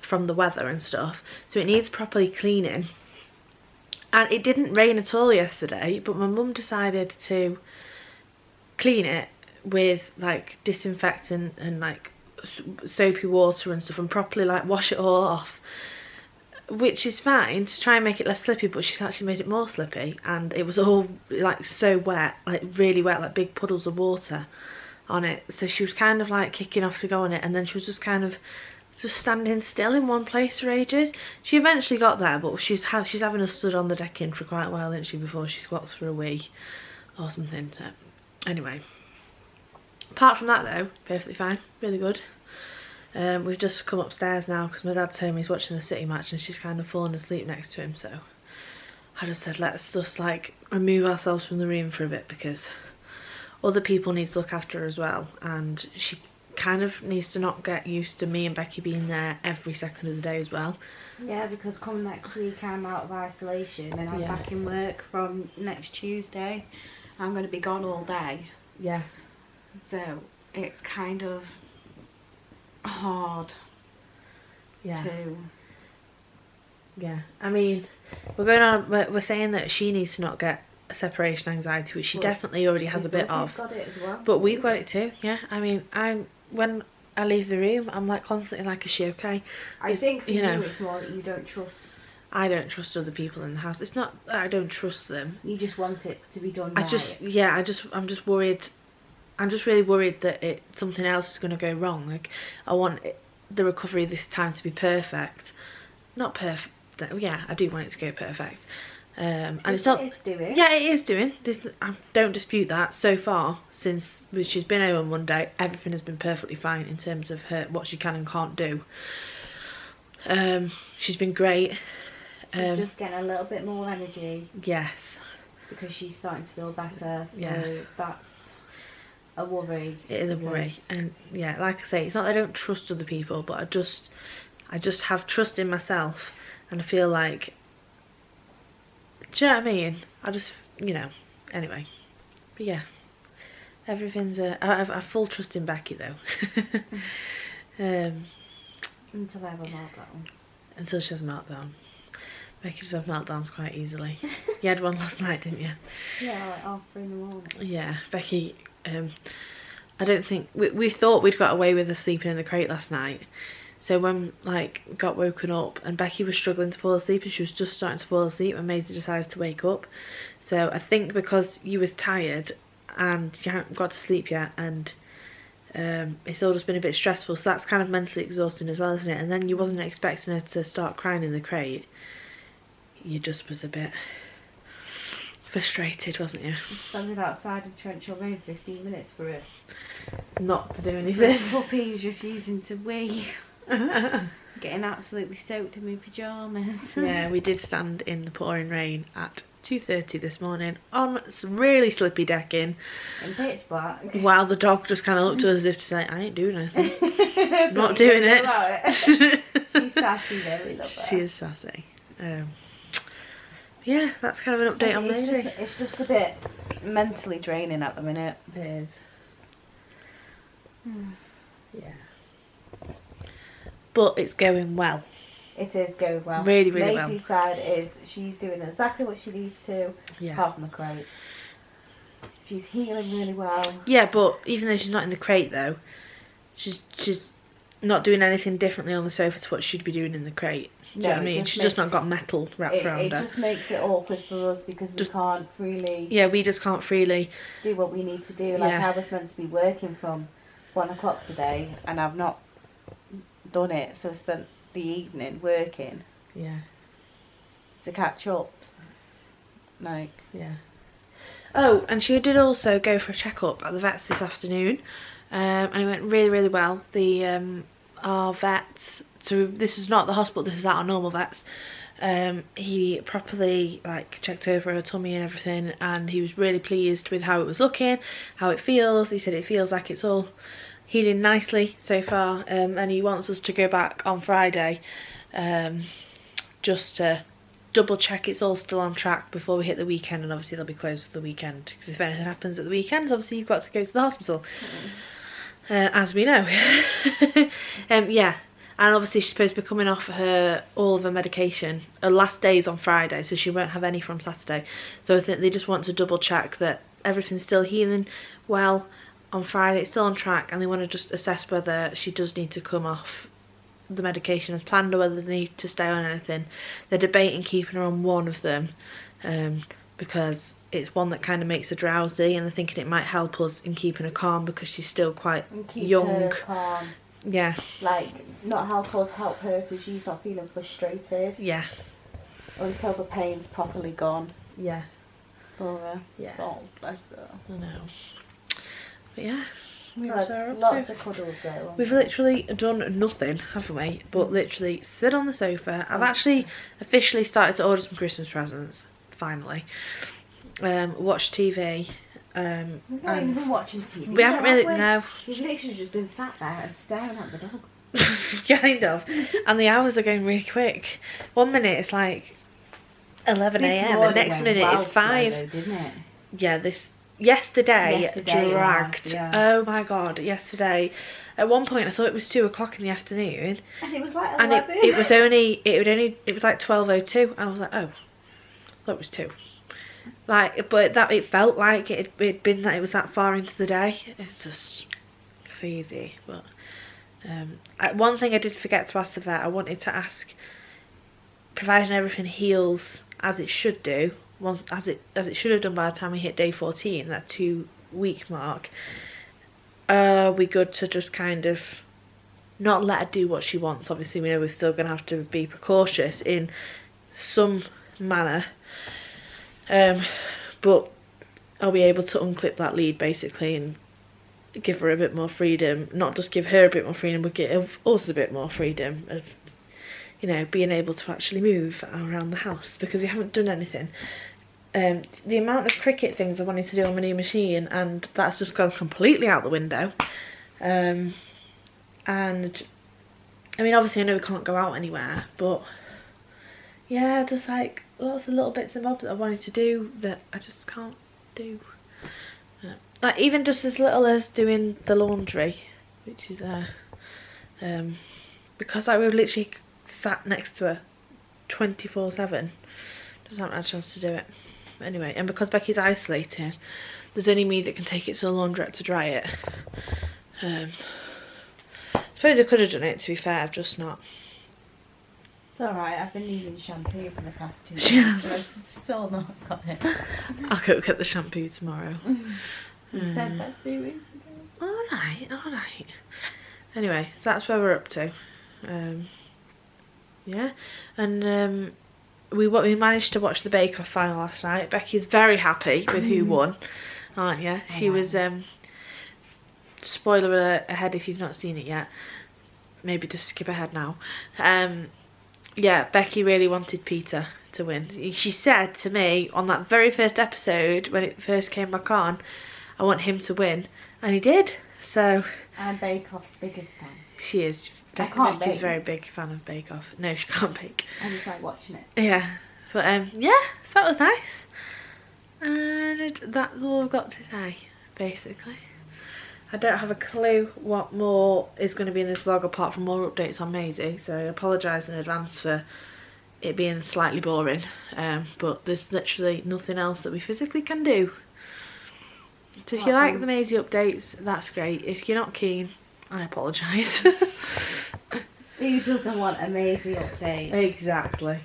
from the weather and stuff, so it needs properly cleaning. And it didn't rain at all yesterday, but my mum decided to clean it with like disinfectant and like soapy water and stuff, and properly like wash it all off, which is fine to try and make it less slippy, but she's actually made it more slippy, and it was all like so wet, like really wet, like big puddles of water on it. So she was kind of like kicking off to go on it, and then she was just kind of just standing still in one place for ages. She eventually got there, but she's having us stood on the decking for quite a while, isn't she, before she squats for a wee or something. So anyway, apart from that though, perfectly fine, really good. We've just come upstairs now because my dad's home, he's watching the City match, and she's kind of fallen asleep next to him, so I just said let's just like remove ourselves from the room for a bit, because other people need to look after her as well, and she kind of needs to not get used to me and Becky being there every second of the day as well. Yeah, because come next week I'm out of isolation and I'm back in work from next Tuesday. I'm going to be gone all day. Yeah. So it's kind of hard to... Yeah, I mean, we're saying that she needs to not get separation anxiety, which she definitely already has a bit of. Got it as well. But we've got it too, yeah. I mean, when I leave the room, I'm like constantly like, is she okay? I think for you it's more that you don't trust... I don't trust other people in the house. It's not that I don't trust them. You just want it to be done right. I'm just worried. I'm just really worried that something else is going to go wrong. Like, I want the recovery this time to be perfect. Not perfect. Yeah, I do want it to go perfect. And it's not. It's doing. Yeah, it is doing. I don't dispute that. So far, since she's been home on Monday, everything has been perfectly fine in terms of what she can and can't do. She's been great. She's just getting a little bit more energy. Yes. Because she's starting to feel better. So yeah. That's a worry. It is a worry. And yeah, like I say, it's not that I don't trust other people, but I just have trust in myself, and I feel like, do you know what I mean? I just, you know, anyway. But yeah, everything's I have full trust in Becky though. Until I have a meltdown. Until she has a meltdown. Becky just have meltdowns quite easily. You had one last night, didn't you? Yeah, like 3:30 in the morning. Yeah, Becky, I don't think, we thought we'd got away with her sleeping in the crate last night. So when, like, got woken up and Becky was struggling to fall asleep and she was just starting to fall asleep when Maisy decided to wake up. So I think because you was tired and you hadn't got to sleep yet, and it's all just been a bit stressful, so that's kind of mentally exhausting as well, isn't it? And then you wasn't expecting her to start crying in the crate. You just was a bit frustrated, wasn't you? Standing outside in Trenchel Road 15 minutes for it. Not to do anything. Puppy's refusing to wee. Getting absolutely soaked in my pyjamas. Yeah, we did stand in the pouring rain at 2:30 this morning on some really slippy decking. In pitch black. While the dog just kind of looked at us as if to say, I ain't doing anything. Not doing it. She's sassy though, we love her. She is sassy. Yeah, that's kind of an update on Maisy. It's just a bit mentally draining at the minute. It is. Yeah. But it's going well. It is going well. Really, really well. Maisy's side is she's doing exactly what she needs to. Yeah. Apart from the crate. She's healing really well. Yeah, but even though she's not in the crate though, she's not doing anything differently on the sofa to what she'd be doing in the crate. Do you know what I mean? She's just not got metal wrapped around her. It just makes it awkward for us because we can't freely... Yeah, we just can't freely... do what we need to do. Like, I was meant to be working from 1 o'clock today and I've not done it, so I spent the evening working. Yeah. To catch up. Like... Yeah. Oh, and she did also go for a checkup at the vet's this afternoon. And it went really, really well. Our vet... So this is not the hospital, this is at our normal vets. He properly checked over her tummy and everything, and he was really pleased with how it was looking, how it feels. He said it feels like it's all healing nicely so far, and he wants us to go back on Friday just to double check it's all still on track before we hit the weekend. And obviously they'll be closed for the weekend because if anything happens at the weekend, obviously you've got to go to the hospital, as we know. Yeah. And obviously she's supposed to be coming off all of her medication. Her last day is on Friday, so she won't have any from Saturday. So I think they just want to double check that everything's still healing well on Friday. It's still on track, and they want to just assess whether she does need to come off the medication as planned or whether they need to stay on anything. They're debating keeping her on one of them because it's one that kind of makes her drowsy, and they're thinking it might help us in keeping her calm because she's still quite young. Her calm. Yeah. Like, not help us, help her so she's not feeling frustrated. Yeah. Until the pain's properly gone. Yeah. For her. Yeah. Oh, bless her. I know. But yeah. We've had lots of cuddles though. We've literally done nothing, haven't we? But literally sit on the sofa. I've actually officially started to order some Christmas presents, finally. Watch TV. We've not even been watching TV. We haven't really, no. We've literally just been sat there and staring at the dog. Kind of. And the hours are going really quick. 1 minute it's like 11 AM and next minute it's 5. Slow, didn't it? Yeah, yesterday dragged. Yeah. Oh my god, yesterday. At one point I thought it was 2 o'clock in the afternoon. And it was like 11. And it was like 12:02. I was like, oh, I thought it was 2. But it felt like it'd been that it was that far into the day. It's just crazy. But one thing I did forget to ask the vet, I wanted to ask, providing everything heals as it should do, as it should have done by the time we hit day 14, that 2-week mark, are we good to just kind of not let her do what she wants? Obviously we know we're still going to have to be precautious in some manner. But I'll be able to unclip that lead basically and give her a bit more freedom. Not just give her a bit more freedom, but give us a bit more freedom of, you know, being able to actually move around the house, because we haven't done anything. The amount of Cricut things I wanted to do on my new machine, and that's just gone completely out the window. And I mean, obviously I know we can't go out anywhere, but yeah, just like lots of little bits and bobs that I wanted to do that I just can't do. Like even just as little as doing the laundry, which is because like we've literally sat next to her 24/7, just haven't had a chance to do it. Anyway, and because Becky's isolated, there's only me that can take it to the laundrette to dry it. I suppose I could have done it, to be fair, I've just not. It's alright, I've been using shampoo for the past 2 days, but I've still not got it. I'll go get the shampoo tomorrow. You said that 2 weeks ago. Alright. Anyway, so that's where we're up to. Yeah, and we managed to watch the Bake Off final last night. Becky's very happy with who won, aren't you? She was, spoiler alert ahead if you've not seen it yet. Maybe just skip ahead now. Yeah, Becky really wanted Peter to win. She said to me on that very first episode when it first came back on, I want him to win, and he did. So I'm Bake Off's biggest fan. she is. Becky's a very big fan of Bake Off. No, she can't bake. I just like watching it. Yeah, but yeah, so that was nice, and that's all I've got to say basically. I don't have a clue what more is going to be in this vlog apart from more updates on Maisy, so I apologise in advance for it being slightly boring, but there's literally nothing else that we physically can do. So if you like the Maisy updates, that's great. If you're not keen, I apologise. Who doesn't want a Maisy update? Exactly.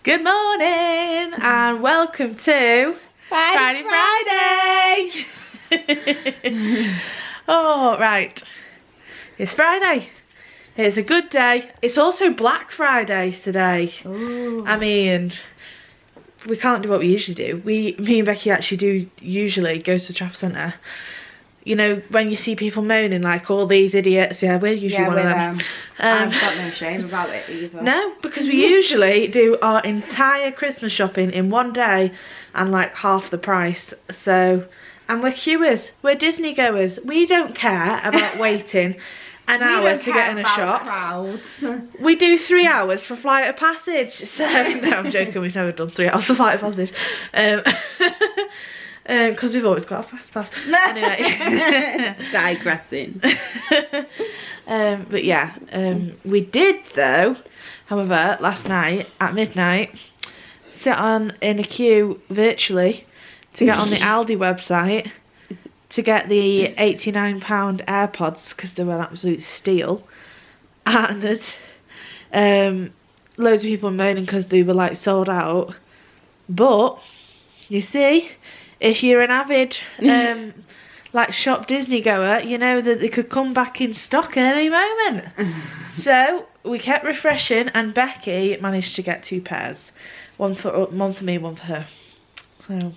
Good morning and welcome to Friday. Oh, right. It's Friday. It's a good day. It's also Black Friday today. Ooh. I mean, we can't do what we usually do. Me and Becky actually do usually go to the Trafford Centre. You know, when you see people moaning like all these idiots, yeah, we're usually one of them. I've got no shame about it either. No, because we usually do our entire Christmas shopping in one day and like half the price. So, and we're queuers, we're Disney goers. We don't care about waiting an hour to get in a shop. Crowds. We do 3 hours for Flight of Passage. So, no, I'm joking, we've never done 3 hours for Flight of Passage. Because we've always got a fast pass. Anyway. Digressing. But yeah, we did though, however, last night at midnight, sit in a queue virtually to get on the Aldi website to get the £89 AirPods because they were an absolute steal. And loads of people moaning because they were like sold out. But, you see, if you're an avid like shop Disney goer, you know that they could come back in stock at any moment. So we kept refreshing and Becky managed to get 2 pairs. One for me, one for her. So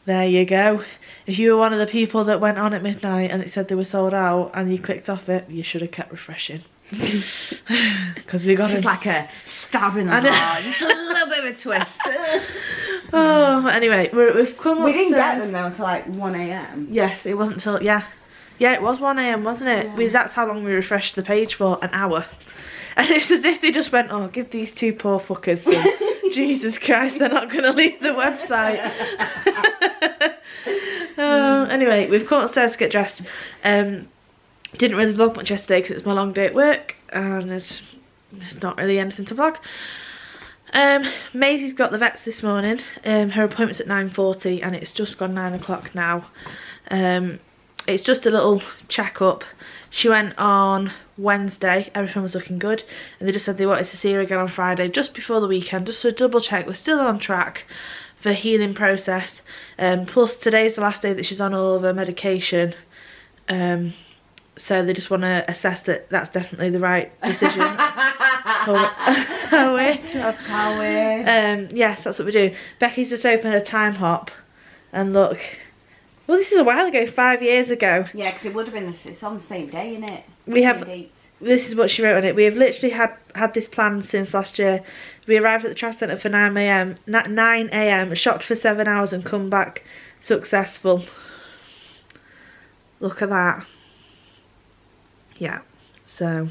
there you go. If you were one of the people that went on at midnight and it said they were sold out and you clicked off it, you should have kept refreshing. Because we got just like a stab in the heart, just a little bit of a twist. Oh, anyway, we've come. We didn't get them though until like 1 AM. Yes, it wasn't till yeah, it was 1 AM, wasn't it? Yeah. That's how long we refreshed the page for, an hour. And it's as if they just went, oh, give these 2 poor fuckers some. Jesus Christ, they're not going to leave the website. Anyway, we've come upstairs to get dressed. Didn't really vlog much yesterday because it was my long day at work and it's not really anything to vlog. Maisy's got the vets this morning. Her appointment's at 9:40 and it's just gone 9 o'clock now. It's just a little check-up. She went on Wednesday, everything was looking good, and they just said they wanted to see her again on Friday just before the weekend, just to double check we're still on track for healing process. Plus today's the last day that she's on all of her medication, so they just want to assess that that's definitely the right decision. How weird. How weird. Yes, that's what we're doing. Becky's just opened a time hop, and look. Well, this is a while ago, 5 years ago. Yeah, because it would have been, it's on the same day, isn't it? We have, same date. this is what she wrote on it. We have literally had this planned since last year. We arrived at the travel centre for 9 a.m, shopped for 7 hours and come back successful. Look at that. Yeah, so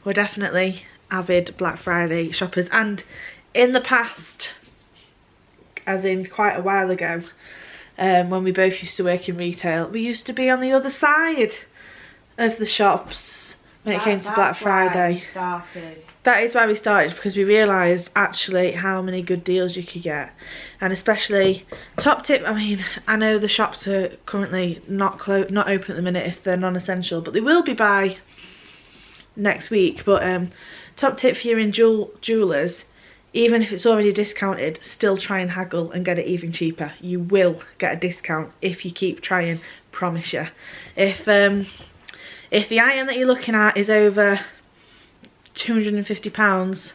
we're definitely avid Black Friday shoppers, and in the past, as in quite a while ago, when we both used to work in retail, we used to be on the other side of the shops when it came to Black Friday. That is why we started, because we realised actually how many good deals you could get. And especially, top tip, I mean, I know the shops are currently not open at the minute if they're non-essential, but they will be by next week. But top tip for you in jewellers, even if it's already discounted, still try and haggle and get it even cheaper. You will get a discount if you keep trying, promise you. If the item that you're looking at is over £250,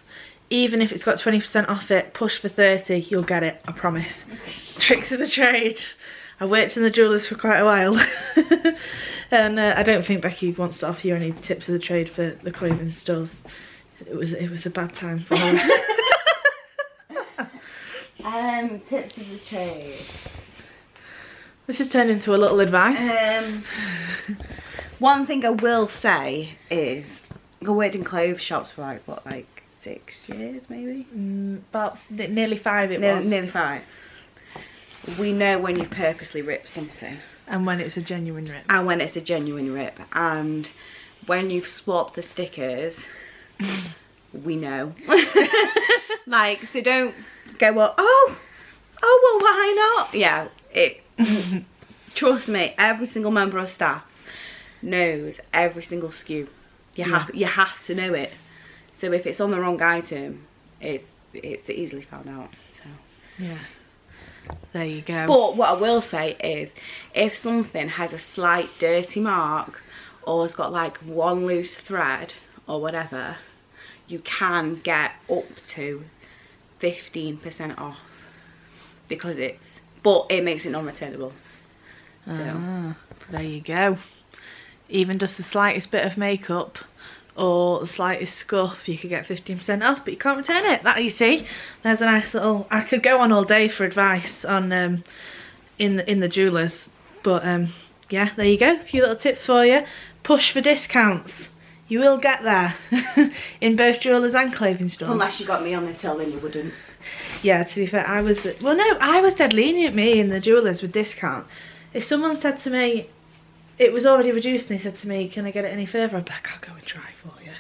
even if it's got 20% off it, push for 30, you'll get it, I promise. Tricks of the trade. I worked in the jewellers for quite a while. And I don't think Becky wants to offer you any tips of the trade for the clothing stores. It was a bad time for her. Tips of the trade. This has turned into a little advice. One thing I will say is, I worked in clothes shops for like 6 years maybe? About nearly 5 it was. Nearly 5. We know when you've purposely ripped something. And when it's a genuine rip. And when it's a genuine rip. And when you've swapped the stickers, we know. Like, so don't go, well, well, why not? Yeah, trust me, every single member of staff knows every single SKU. You have to know it. So if it's on the wrong item, it's easily found out. So yeah, there you go. But what I will say is, if something has a slight dirty mark or it's got like one loose thread or whatever, you can get up to 15% off, because but it makes it non-returnable. So there you go. Even just the slightest bit of makeup or the slightest scuff, you could get 15% off, but you can't return it. That, you see, there's a nice little, I could go on all day for advice on in the jewellers, but yeah, there you go, a few little tips for you. Push for discounts, you will get there. In both jewellers and clothing stores. Unless you got me on the till, then you wouldn't. Yeah, to be fair, I was dead lenient, me, in the jewellers with discount. If someone said to me, it was already reduced, and they said to me, can I get it any further? I'd be like, I'll go and try for you.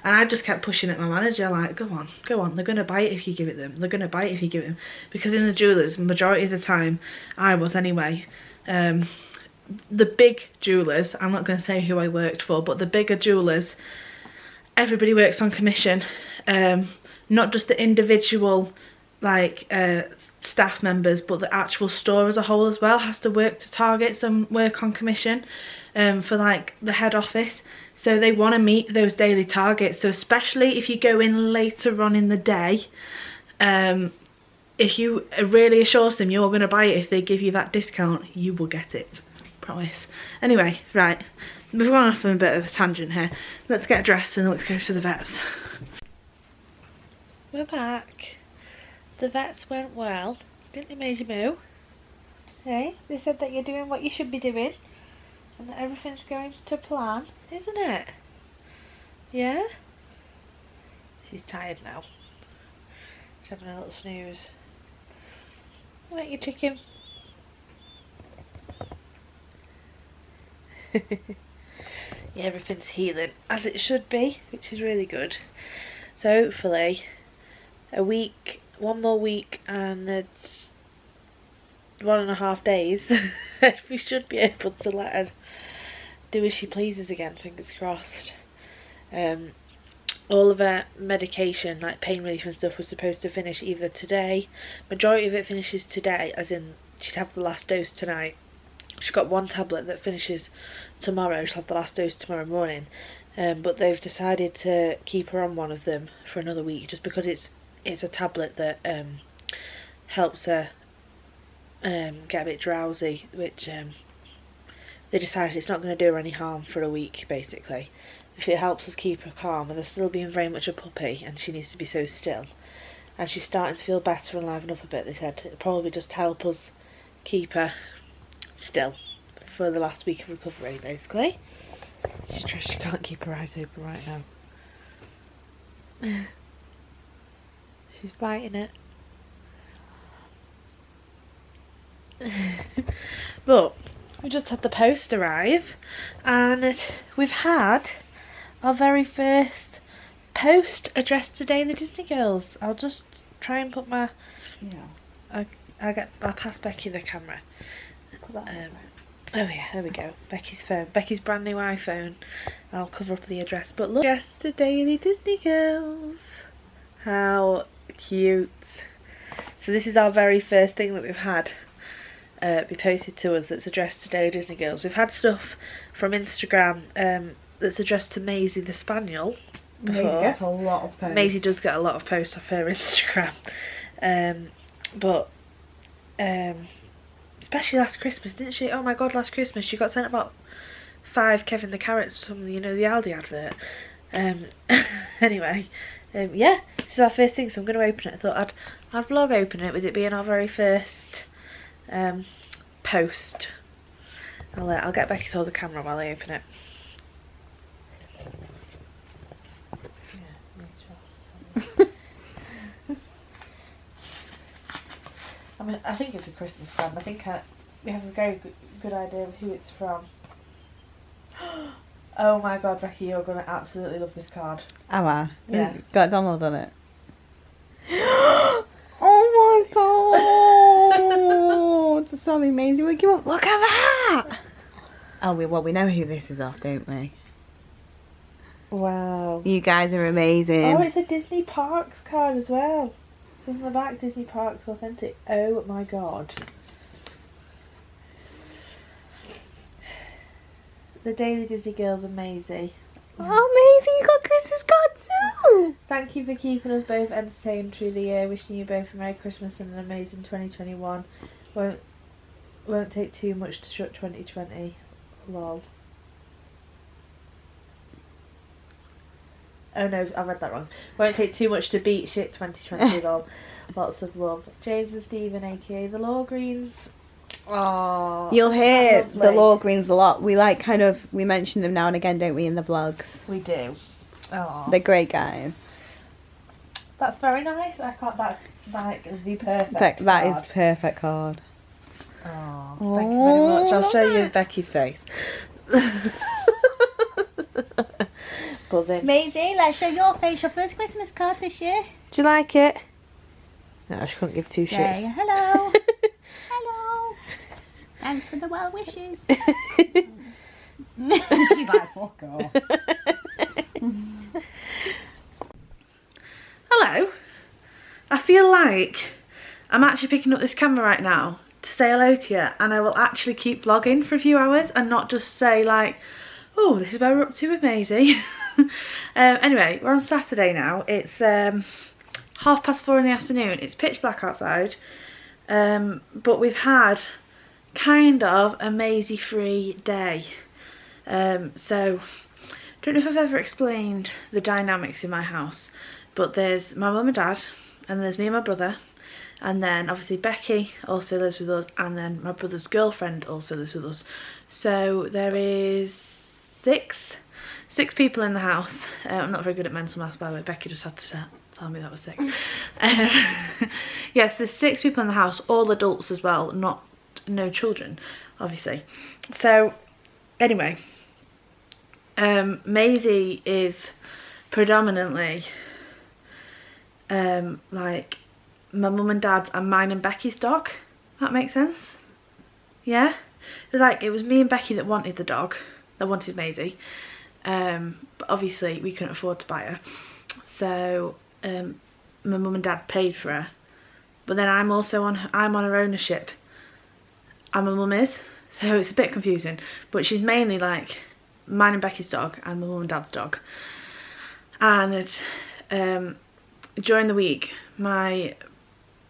And I just kept pushing at my manager, like, go on, they're going to buy it if you give it them. They're going to buy it if you give it them. Because in the jewellers, majority of the time, I was anyway, the big jewellers, I'm not going to say who I worked for, but the bigger jewellers, everybody works on commission. Not just the individual, like, staff members, but the actual store as a whole as well has to work to targets and work on commission for like the head office. So they want to meet those daily targets. So especially if you go in later on in the day, if you really assure them you're going to buy it, if they give you that discount, you will get it, promise. Anyway, right, we've gone off on a bit of a tangent here. Let's get dressed and let's go to the vets. We're back. The vets went well, didn't they, Maisy Moo? Hey, they said that you're doing what you should be doing and that everything's going to plan, isn't it? Yeah? She's tired now. She's having a little snooze. Wait, you chicken. Yeah, everything's healing as it should be, which is really good. So hopefully one more week and it's 1.5 days, we should be able to let her do as she pleases again, fingers crossed. All of her medication, like pain relief and stuff, was supposed to finish either today, majority of it finishes today, as in she'd have the last dose tonight, She's got one tablet that finishes tomorrow. She'll have the last dose tomorrow morning. But they've decided to keep her on one of them for another week, just because it's a tablet that helps her get a bit drowsy, which they decided it's not going to do her any harm for a week, basically. If it helps us keep her calm, and they're still being very much a puppy, and she needs to be so still. And she's starting to feel better and liven up a bit, they said. It'll probably just help us keep her still for the last week of recovery, basically. She's true, she can't keep her eyes open right now. She's biting it. But we just had the post arrive, and we've had our very first post addressed to Daily Disney Girls. I'll just try and put my... Yeah. I'll pass Becky the camera. Oh yeah, there we go. Becky's phone. Becky's brand new iPhone. I'll cover up the address. But look, address to Daily Disney Girls. How cute. So this is our very first thing that we've had be posted to us that's addressed to Daily Disney Girls. We've had stuff from Instagram that's addressed to Maisy the Spaniel before. Maisy gets a lot of posts. Maisy does get a lot of posts off her Instagram. Especially last Christmas, didn't she? Oh my god, last Christmas she got sent about 5 Kevin the Carrots from, you know, the Aldi advert. Anyway, yeah, this is our first thing, so I'm going to open it. I thought I'd vlog open it with it being our very first post. I'll get Becky to hold the camera while I open it. I mean, I think it's a Christmas card. I think we have a very good idea of who it's from. Oh my god, Becky, you're going to absolutely love this card. Am I? Yeah. Got Donald on it. Oh my god! Sorry, Maisy, look at that! Oh, we know who this is off, don't we? Wow. You guys are amazing. Oh, it's a Disney Parks card as well. It's on the back, Disney Parks Authentic. Oh my god. The Daily Disney Girls and Maisy. Oh, Maisy, you got Christmas cards too! Thank you for keeping us both entertained through the year. Wishing you both a Merry Christmas and an amazing 2021. Won't take too much to shut 2020. Lol. Oh no, I read that wrong. Won't take too much to beat shit 2020. Lol. Lots of love. James and Stephen, aka the Law Greens. Oh, you'll hear the Law Greens a lot. We we mention them now and again, don't we, in the vlogs? We do. Oh, they're great guys. That's very nice. That's like the perfect. That is perfect card. Oh, thank you very much. I'll show you Becky's face. Buzzing. Maisy, let's show your face. Your first Christmas card this year. Do you like it? No, she couldn't give two shits. Yeah, hello. Hello. Thanks for the well wishes. She's like, fuck off. Hello. I feel like I'm actually picking up this camera right now to say hello to you, and I will actually keep vlogging for a few hours and not just say like, oh, this is where we're up to with Maisy. Anyway, we're on Saturday now. It's 4:30 in the afternoon. It's pitch black outside, but we've had kind of a Maisy free day. So don't know if I've ever explained the dynamics in my house, but there's my mum and dad, and there's me and my brother, and then obviously Becky also lives with us, and then my brother's girlfriend also lives with us. So there is six people in the house. I'm not very good at mental maths, by the way. Becky just had to tell me that was 6. Yes, there's 6 people in the house, all adults as well, no children, obviously. So anyway, Maisy is predominantly like my mum and dad's and mine and Becky's dog. That makes sense? Yeah? It was me and Becky that wanted the dog, that wanted Maisy. But obviously we couldn't afford to buy her, so my mum and dad paid for her. But then I'm on her ownership, and my mum is. So it's a bit confusing, but she's mainly like mine and Becky's dog and my mum and dad's dog. And during the week, my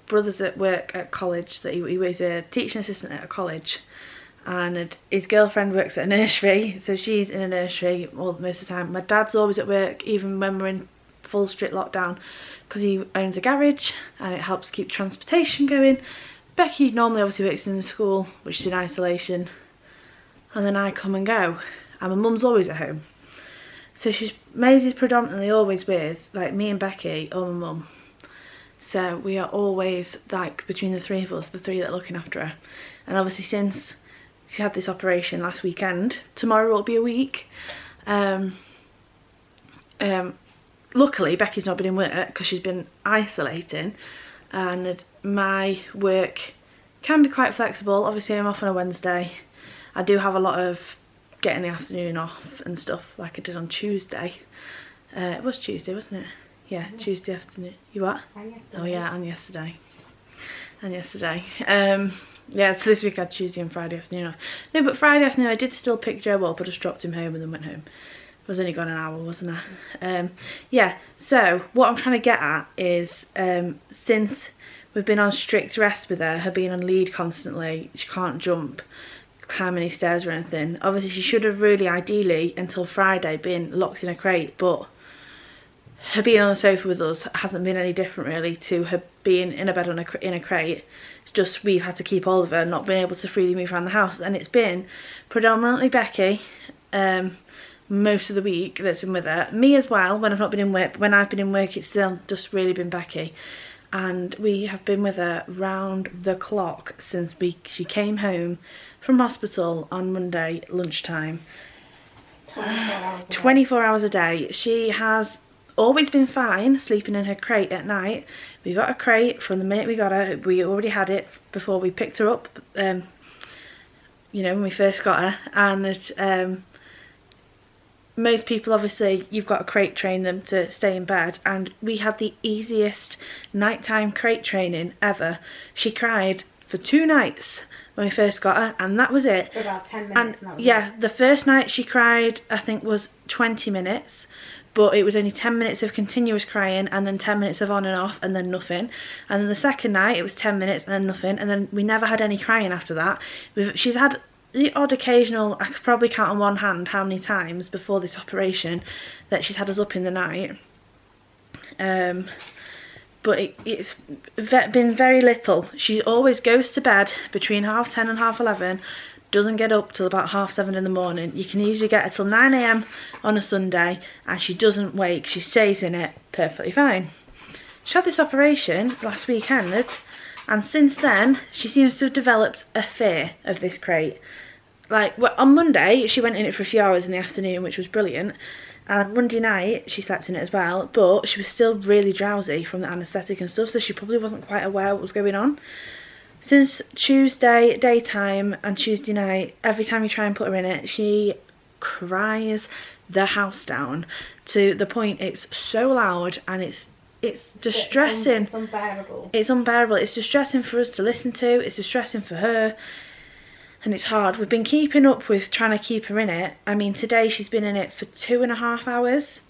brother's at work at college, that he was a teaching assistant at a college, and his girlfriend works at a nursery, so she's in a nursery most of the time. My dad's always at work, even when we're in full strict lockdown, because he owns a garage and it helps keep transportation going. Becky normally obviously works in the school, which is in isolation, and then I come and go, and my mum's always at home. So Maisie's predominantly always with like me and Becky or my mum. So we are always like between the three of us, the three that are looking after her. And obviously since she had this operation last weekend, tomorrow will be a week. Luckily Becky's not been in work because she's been isolating, and my work can be quite flexible. Obviously I'm off on a Wednesday. I do have a lot of getting the afternoon off and stuff like I did on Tuesday. It was Tuesday, wasn't it? Yeah, Tuesday afternoon. You what? And yesterday. Oh yeah, and yesterday. And yesterday. Yeah, so this week I had Tuesday and Friday afternoon off. No, but Friday afternoon I did still pick Joe up. I just dropped him home and then went home. I was only gone an hour, wasn't I? Yeah, so what I'm trying to get at is since we've been on strict rest with her being on lead constantly, she can't jump, climb any stairs or anything. Obviously she should have really ideally until Friday been locked in a crate, but her being on the sofa with us hasn't been any different really to her being in a bed in a crate. It's just we've had to keep hold of her, not being able to freely move around the house, and it's been predominantly Becky most of the week that's been with her. Me as well when I've not been in work. When I've been in work it's still just really been Becky, and we have been with her round the clock since she came home from hospital on Monday lunchtime. 24 hours a day. She has always been fine sleeping in her crate at night. We got a crate from the minute we got her. We already had it before we picked her up, you know, when we first got her. And most people, obviously, you've got to crate train them to stay in bed, and we had the easiest nighttime crate training ever. She cried for 2 nights when we first got her, and that was it. For about 10 minutes. And yeah, the first night she cried, I think, was 20 minutes, but it was only 10 minutes of continuous crying, and then 10 minutes of on and off, and then nothing. And then the second night it was 10 minutes and then nothing, and then we never had any crying after that. She's had the odd occasional, I could probably count on one hand how many times before this operation that she's had us up in the night. But it's been very little. She always goes to bed between 10:30 and 11:30, doesn't get up till about 7:30 in the morning. You can usually get her till 9 AM on a Sunday, and she doesn't wake. She stays in it perfectly fine. She had this operation last weekend, and since then she seems to have developed a fear of this crate. Like, well, on Monday she went in it for a few hours in the afternoon, which was brilliant, and Monday night she slept in it as well, but she was still really drowsy from the anaesthetic and stuff, so she probably wasn't quite aware what was going on. Since Tuesday daytime and Tuesday night, every time you try and put her in it, she cries the house down, to the point it's so loud, and it's distressing. It's unbearable. It's unbearable. It's distressing for us to listen to. It's distressing for her. And it's hard. We've been keeping up with trying to keep her in it. I mean, today she's been in it for 2.5 hours.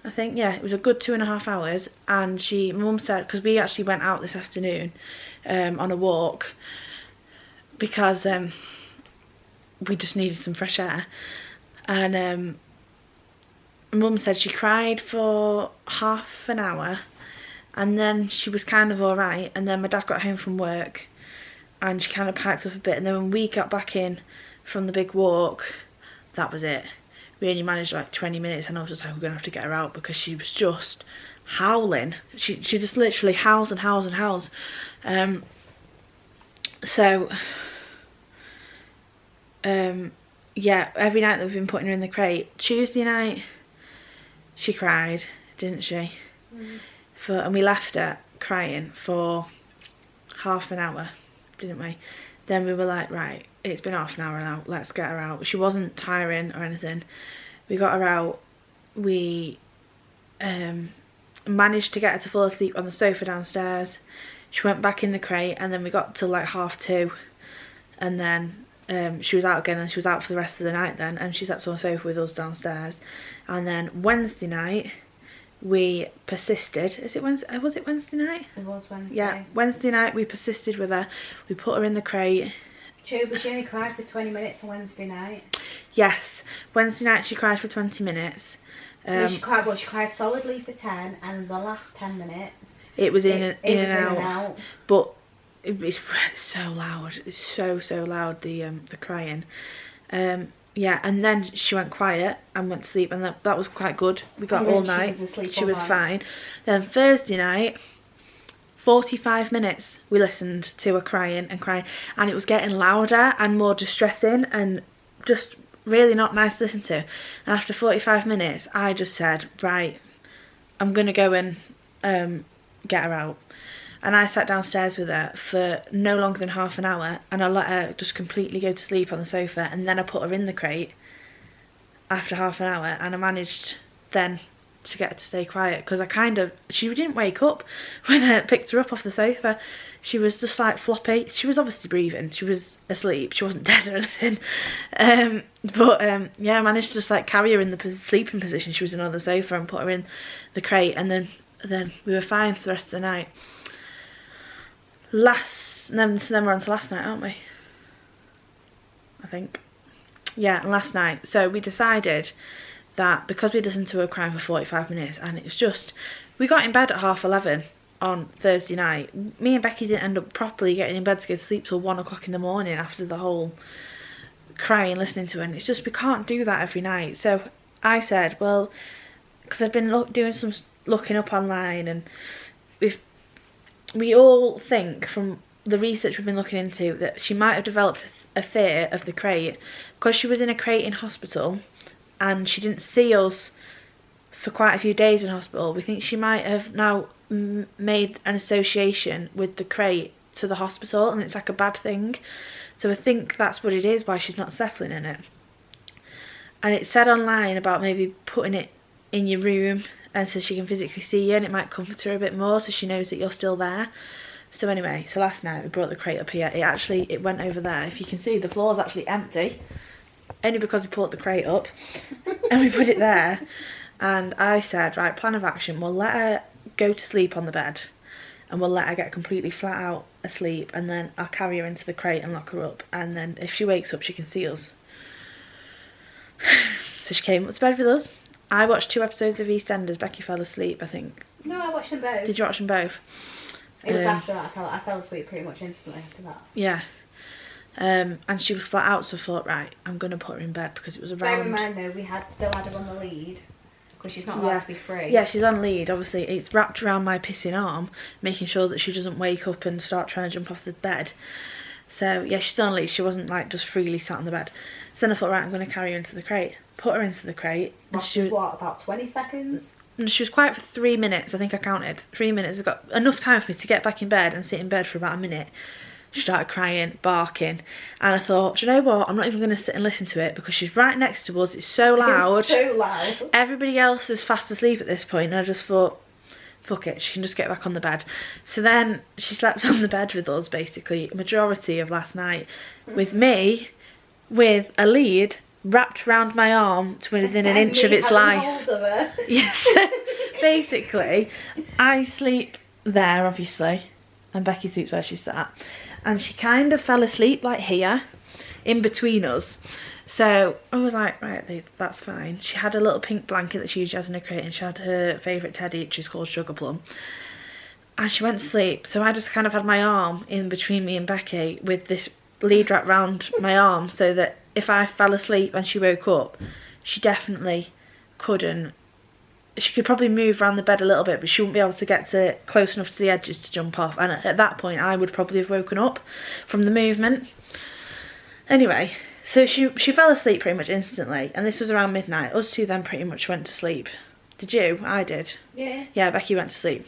I think, yeah, it was a good 2.5 hours. And Mum said, because we actually went out this afternoon on a walk, because we just needed some fresh air. And Mum said she cried for half an hour, and then she was kind of alright, and then my dad got home from work and she kind of packed up a bit, and then when we got back in from the big walk, that was it. We only managed like 20 minutes, and I was just like, we're gonna have to get her out, because she was just howling. She just literally howls and howls and howls. Yeah, every night that we've been putting her in the crate. Tuesday night she cried, didn't she? And we left her crying for half an hour, didn't we? Then we were like, right, it's been half an hour now, let's get her out. She wasn't tiring or anything. We got her out. We managed to get her to fall asleep on the sofa downstairs. She went back in the crate, and then we got to like 2:30, and then she was out again, and she was out for the rest of the night then, and she slept on the sofa with us downstairs. And then Wednesday night we persisted. Is it Wednesday? Was it Wednesday night? It was Wednesday. Yeah, Wednesday night we persisted with her. We put her in the crate. She only cried for 20 minutes on Wednesday night. Yes, Wednesday night she cried for 20 minutes. She cried solidly for 10, and the last 10 minutes it was in and out. out. But it's so loud. It's so loud, the crying. Yeah, and then she went quiet and went to sleep, and that was quite good. We got all night. She was fine. Then Thursday night, 45 minutes we listened to her crying and crying, and it was getting louder and more distressing and just really not nice to listen to. And after 45 minutes I just said, right, I'm gonna go and get her out. And I sat downstairs with her for no longer than half an hour, and I let her just completely go to sleep on the sofa, and then I put her in the crate after half an hour, and I managed then to get her to stay quiet, because she didn't wake up when I picked her up off the sofa. She was just like floppy. She was obviously breathing, she was asleep, she wasn't dead or anything. Yeah, I managed to just like carry her in the sleeping position she was in on the sofa and put her in the crate, and then we were fine for the rest of the night. Then we're on to last night, aren't we? I think. Yeah, last night. So we decided that because we listened to her crying for 45 minutes, and it was just, we got in bed at 11:30 on Thursday night. Me and Becky didn't end up properly getting in bed to go to sleep till 1 o'clock in the morning after the whole crying, listening to her, and it's just, we can't do that every night. So I said, well, because I've been doing some looking up online, and we all think from the research we've been looking into that she might have developed a fear of the crate because she was in a crate in hospital and she didn't see us for quite a few days in hospital. We think she might have now made an association with the crate to the hospital, and it's like a bad thing. So I think that's what it is, why she's not settling in it. And it said online about maybe putting it in your room, and so she can physically see you, and it might comfort her a bit more so she knows that you're still there. So anyway, so last night we brought the crate up here. It went over there. If you can see, the floor's actually empty, only because we brought the crate up and we put it there. And I said, right, plan of action, we'll let her go to sleep on the bed, and we'll let her get completely flat out asleep, and then I'll carry her into the crate and lock her up, and then if she wakes up she can see us. So she came up to bed with us. I watched 2 episodes of EastEnders. Becky fell asleep, I think. No, I watched them both. Did you watch them both? It was after that. I fell asleep pretty much instantly after that. Yeah. And she was flat out, so I thought, right, I'm going to put her in bed because it was around... Bear in mind though, we still had her on the lead because she's not allowed to be free. Yeah, she's on lead, obviously. It's wrapped around my pissing arm, making sure that she doesn't wake up and start trying to jump off the bed. So, yeah, she's on lead. She wasn't, like, just freely sat on the bed. So then I thought, right, I'm going to carry her into the crate. Put her into the crate. What, about 20 seconds? And she was quiet for 3 minutes, I think I counted. 3 minutes. I got enough time for me to get back in bed and sit in bed for about a minute. She started crying, barking, and I thought, do you know what? I'm not even going to sit and listen to it because she's right next to us. It's so loud. It's so loud. Everybody else is fast asleep at this point, and I just thought, fuck it, she can just get back on the bed. So then she slept on the bed with us, basically, majority of last night, with me, with a lead wrapped around my arm to within an inch of its life. Hold of her. Yes, basically, I sleep there, obviously, and Becky sleeps where she sat, and she kind of fell asleep like here, in between us. So I was like, right, that's fine. She had a little pink blanket that she usually has in her crate, and she had her favourite teddy, which is called Sugar Plum. And she went to sleep, so I just kind of had my arm in between me and Becky with this lead wrapped round my arm, so that if I fell asleep and she woke up, she definitely couldn't. She could probably move around the bed a little bit, but she wouldn't be able to get close enough to the edges to jump off. And at that point, I would probably have woken up from the movement. Anyway, so she fell asleep pretty much instantly, and this was around midnight. Us two then pretty much went to sleep. Did you? I did. Yeah. Yeah, Becky went to sleep.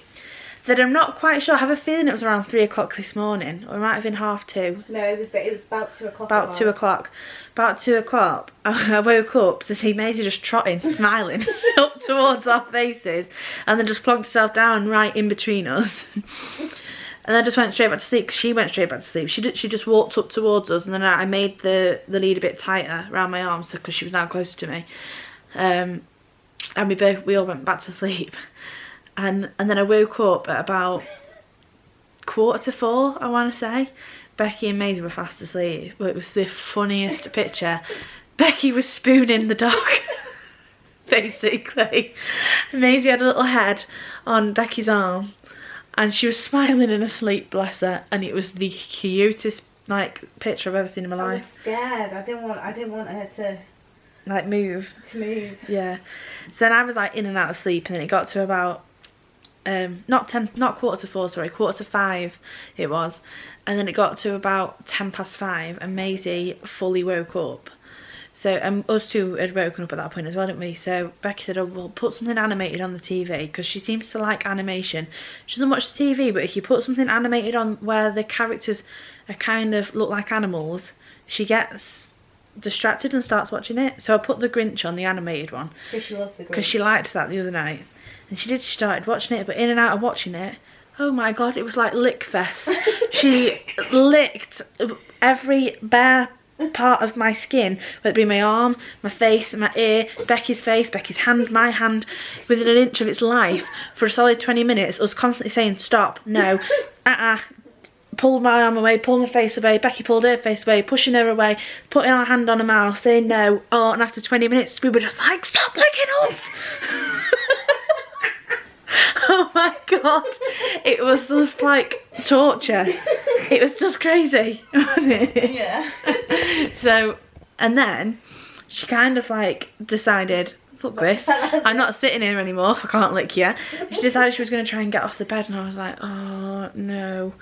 Then I'm not quite sure. I have a feeling it was around 3 o'clock this morning, or it might have been 2:30. No, it was about 2 o'clock. About 2 o'clock. About 2 o'clock, I woke up to see Maisy just trotting, smiling up towards our faces, and then just plonked herself down right in between us. And then just went straight back to sleep because she went straight back to sleep. She just walked up towards us, and then I made the lead a bit tighter around my arms because she was now closer to me. And we all went back to sleep. And then I woke up at about 3:45, I want to say. Becky and Maisy were fast asleep, but it was the funniest picture. Becky was spooning the dog, basically. Maisy had a little head on Becky's arm, and she was smiling and asleep, bless her. And it was the cutest like picture I've ever seen in my life. I was scared. I didn't want her to like move. Yeah. So then I was like in and out of sleep, and then it got to about not 4:45, sorry, 4:45 it was. And then it got to about 5:10, and Maisy fully woke up. So us two had woken up at that point as well, didn't we? So Becky said, oh, well, put something animated on the TV, because she seems to like animation. She doesn't watch the TV, but if you put something animated on where the characters are kind of look like animals, she gets distracted and starts watching it. So I put the Grinch on, the animated one, because she loves the Grinch. Because she liked that the other night. And she started watching it, but in and out of watching it, oh my god, it was like lick fest. She licked every bare part of my skin, whether it be my arm, my face, my ear, Becky's face, Becky's hand, my hand, within an inch of its life for a solid 20 minutes. Us constantly saying, stop, no, pull my arm away, pull my face away, Becky pulled her face away, pushing her away, putting our hand on her mouth, saying no. Oh, and after 20 minutes we were just like, stop licking us. Oh my god, it was just like torture. It was just crazy, wasn't it? Yeah. So, and then she kind of like decided, fuck this, I'm not sitting here anymore if I can't lick you. She decided she was going to try and get off the bed, and I was like, oh no.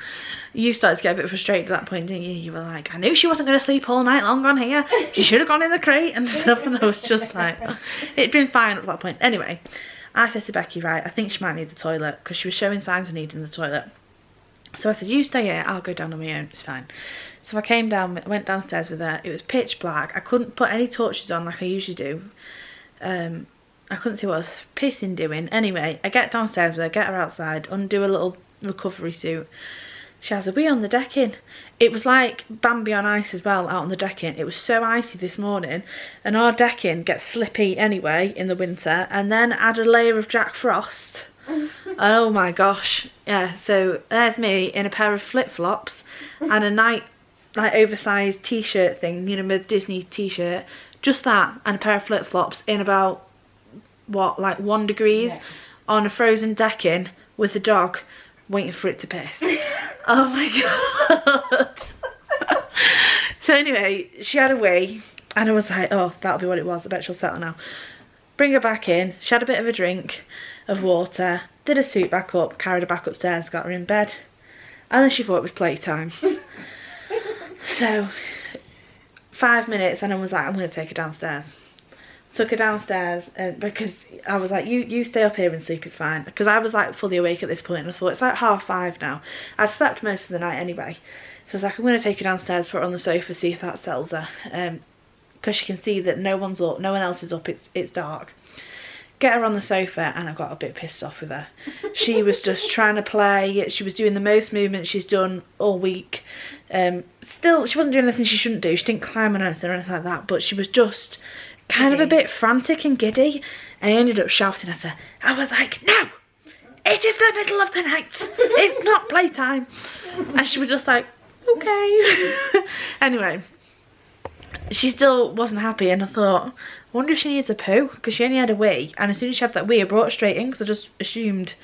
You started to get a bit frustrated at that point, didn't you? You were like, I knew she wasn't going to sleep all night long on here. She should have gone in the crate and stuff. And I was just like, oh. It'd been fine up to that point. Anyway, I said to Becky, right, I think she might need the toilet, because she was showing signs of needing the toilet. So I said, you stay here, I'll go down on my own, it's fine. So I came down, went downstairs with her. It was pitch black. I couldn't put any torches on like I usually do. I couldn't see what I was pissing doing. Anyway, I get downstairs with her, get her outside, undo a little recovery suit. She has a wee on the decking. It was like Bambi on ice as well, out on the decking. It was so icy this morning, and our decking gets slippy anyway in the winter, and then add a layer of Jack Frost. Oh my gosh. Yeah, so there's me in a pair of flip-flops and a night like oversized t-shirt thing, you know, my Disney t-shirt, just that, and a pair of flip-flops in about what, like 1 degree on a frozen decking with the dog waiting for it to piss. Oh my god. So anyway, she had a wee, and I was like, oh, that'll be what it was, I bet she'll settle now. Bring her back in, she had a bit of a drink of water, did her suit back up, carried her back upstairs, got her in bed, and then she thought it was playtime. So 5 minutes, and I was like, I'm going to take her downstairs. Took her downstairs, because I was like, you stay up here and sleep, it's fine. Because I was like fully awake at this point, and I thought, it's like 5:30 now. I'd slept most of the night anyway. So I was like, I'm going to take her downstairs, put her on the sofa, see if that settles her. Because she can see that no one's up, no one else is up, it's dark. Get her on the sofa, and I got a bit pissed off with her. She was just trying to play. She was doing the most movement she's done all week. Still, she wasn't doing anything she shouldn't do. She didn't climb on anything or anything like that, but she was just kind of a bit frantic and giddy, and I ended up shouting at her. I was like, no, it is the middle of the night, it's not playtime. And she was just like, okay. Anyway, she still wasn't happy, and I thought, I wonder if she needs a poo, because she only had a wee, and as soon as she had that wee I brought her straight in, because I just assumed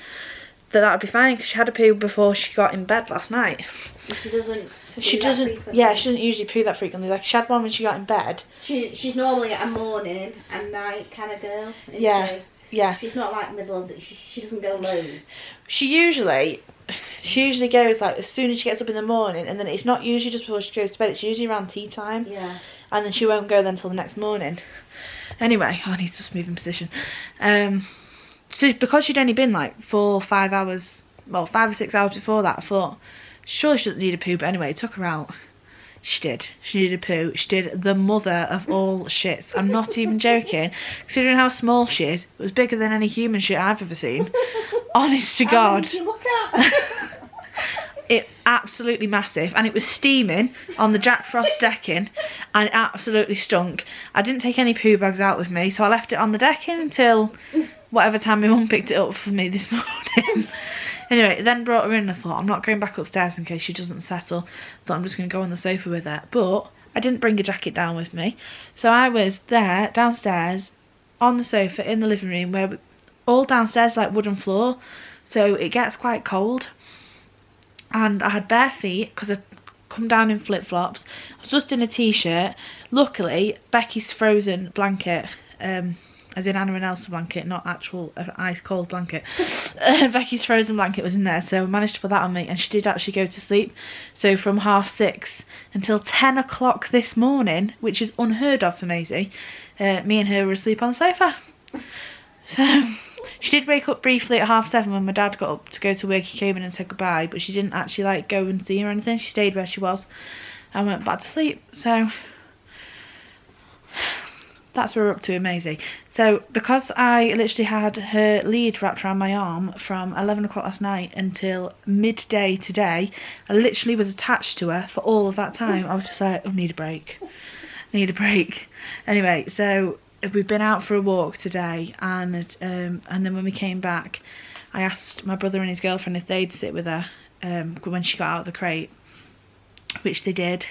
that would be fine, because she had a poo before she got in bed last night. She doesn't usually poo that frequently. Like, she had one when she got in bed. She's normally a morning and night kind of girl, isn't she? Yeah. She's not like middle of the, she doesn't go loads. She usually goes like as soon as she gets up in the morning, and then it's not usually just before she goes to bed, it's usually around tea time. Yeah. And then she won't go then until the next morning. Anyway, I need to just move in position. So because she'd only been like 4 or 5 hours, well 5 or 6 hours before that, I thought, surely she doesn't need a poo, but anyway, took her out. She did. She needed a poo. She did the mother of all shits. I'm not even joking. Considering how small she is, it was bigger than any human shit I've ever seen. Honest to God. How did you look at? absolutely massive, and it was steaming on the Jack Frost decking, and it absolutely stunk. I didn't take any poo bags out with me, so I left it on the decking until whatever time my mum picked it up for me this morning. Anyway, then brought her in and I thought, I'm not going back upstairs in case she doesn't settle. I thought I'm just going to go on the sofa with her. But I didn't bring a jacket down with me. So I was there, downstairs, on the sofa in the living room, where all downstairs like wooden floor. So it gets quite cold. And I had bare feet because I'd come down in flip-flops. I was just in a t-shirt. Luckily, Becky's frozen blanket, as in Anna and Elsa blanket, not actual ice cold blanket. Becky's frozen blanket was in there, so I managed to put that on me, and she did actually go to sleep. So from 6:30 until 10 o'clock this morning, which is unheard of for Maisy, me and her were asleep on the sofa. So she did wake up briefly at 7:30 when my dad got up to go to work. He came in and said goodbye, but she didn't actually like go and see her or anything. She stayed where she was and went back to sleep. So that's where we're up to with Maisy. So because I literally had her lead wrapped around my arm from 11 o'clock last night until midday today, I literally was attached to her for all of that time. I was just like, I need a break. I need a break. Anyway, so we've been out for a walk today, and then when we came back, I asked my brother and his girlfriend if they'd sit with her when she got out of the crate, which they did.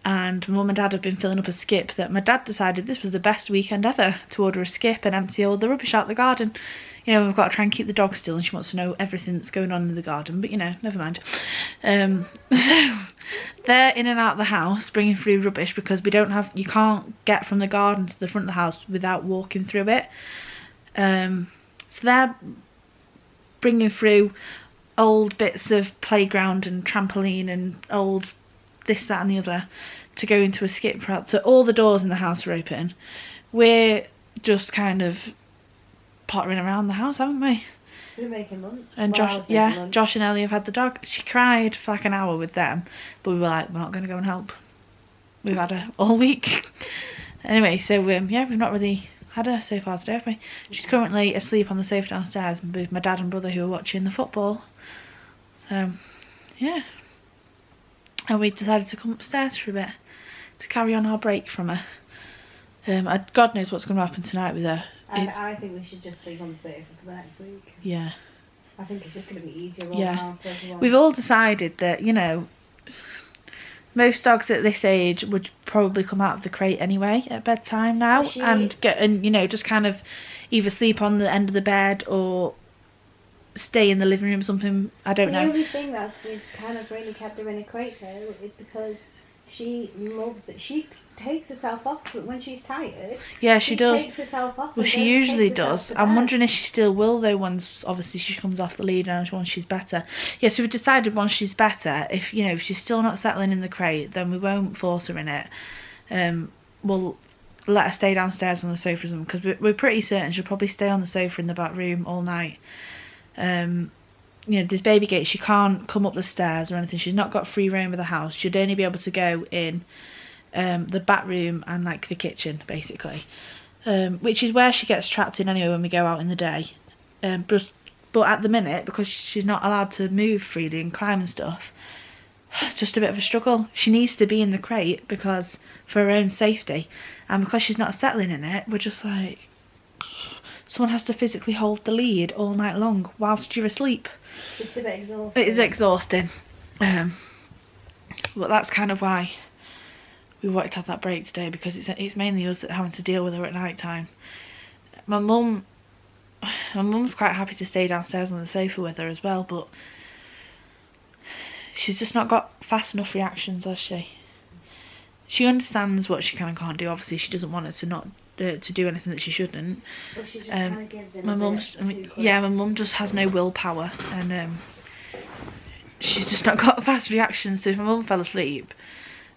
And Mum and Dad have been filling up a skip that my dad decided this was the best weekend ever to order a skip and empty all the rubbish out the garden. You know, we've got to try and keep the dog still, and she wants to know everything that's going on in the garden, but you know, never mind. So they're in and out of the house bringing through rubbish because you can't get from the garden to the front of the house without walking through it. So they're bringing through old bits of playground and trampoline and old this, that and the other to go into a skip route. So all the doors in the house are open. We're just kind of pottering around the house, haven't we? We're making lunch. And Josh and Ellie have had the dog. She cried for like an hour with them, but we were like, we're not going to go and help. We've had her all week. Anyway, so yeah, we've not really had her so far today, have we? She's currently asleep on the sofa downstairs with my dad and brother who are watching the football. So yeah. And we decided to come upstairs for a bit to carry on our break from her. God knows what's going to happen tonight with her. I think we should just sleep on the sofa for the next week. Yeah. I think it's just going to be easier all Yeah. for everyone. We've all decided that, you know, most dogs at this age would probably come out of the crate anyway at bedtime now and you know, just kind of either sleep on the end of the bed or stay in the living room or something. I don't know. The only thing that's we've kind of really kept her in a crate though is because she loves it. She takes herself off so when she's tired. Yeah, she does. Takes herself off. Well, she usually does. I'm wondering if she still will though once obviously she comes off the lead and once she's better. Yeah, so we've decided once she's better, if you know, if she's still not settling in the crate, then we won't force her in it. We'll let her stay downstairs on the sofa because we're pretty certain she'll probably stay on the sofa in the back room all night. You know, this baby gate, she can't come up the stairs or anything. She's not got free reign of the house. She'd only be able to go in the back room and like the kitchen basically, which is where she gets trapped in anyway when we go out in the day. But at the minute, because she's not allowed to move freely and climb and stuff, it's just a bit of a struggle. She needs to be in the crate because for her own safety, and because she's not settling in it, we're just like, someone has to physically hold the lead all night long whilst you're asleep. It's just a bit exhausting. It is exhausting. But that's kind of why we wanted to have that break today, because it's mainly us that are having to deal with her at night time. My mum's quite happy to stay downstairs on the sofa with her as well, but she's just not got fast enough reactions, has she? She understands what she can and can't do. Obviously, she doesn't want her to not to do anything that she shouldn't. But she just kind of gives in my mum just has no willpower, and she's just not got fast reactions. So if my mum fell asleep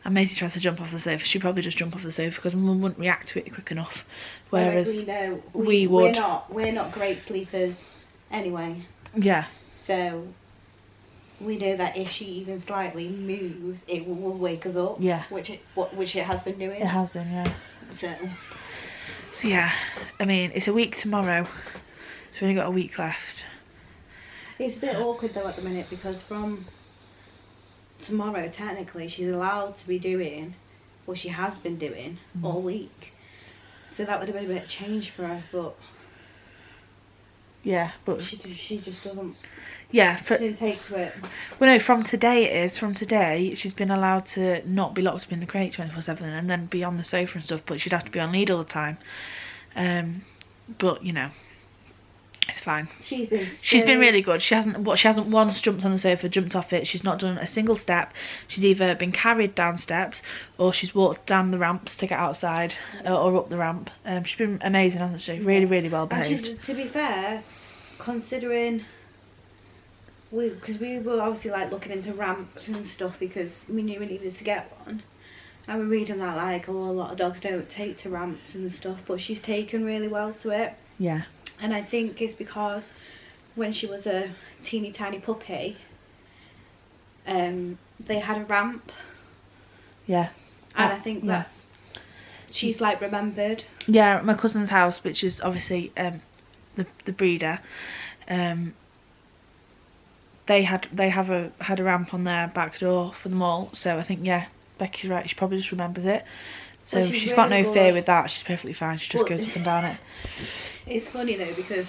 and Maisy tries to jump off the sofa, she'd probably just jump off the sofa because my mum wouldn't react to it quick enough. Whereas we know we would. We're not great sleepers anyway. Yeah. So we know that if she even slightly moves, it will wake us up. Yeah. Which it has been doing. It has been, yeah. So yeah, I mean, it's a week tomorrow, so we've only got a week left. It's a bit awkward though at the minute because from tomorrow, technically, she's allowed to be doing what she has been doing all week. So that would have been a bit of change for her, but yeah, but she just doesn't. Yeah, she didn't take to it. Well, no, from today it is. From today, she's been allowed to not be locked up in the crate 24/7 and then be on the sofa and stuff, but she'd have to be on lead all the time. But, you know, it's fine. She's been really good. She hasn't once jumped on the sofa, jumped off it. She's not done a single step. She's either been carried down steps or she's walked down the ramps to get outside or up the ramp. She's been amazing, hasn't she? Really, really well behaved. And to be fair, considering because we were obviously like looking into ramps and stuff because we knew we needed to get one. And we're reading that like, oh, a lot of dogs don't take to ramps and stuff, but she's taken really well to it. Yeah. And I think it's because when she was a teeny tiny puppy, they had a ramp. Yeah. And I think that's, she's like remembered. Yeah, at my cousin's house, which is obviously the breeder, they had a ramp on their back door for them all. So I think, yeah, Becky's right, she probably just remembers it. So well, she's really got no good. fear with that. She's perfectly fine. She just goes up and down it. It's funny though because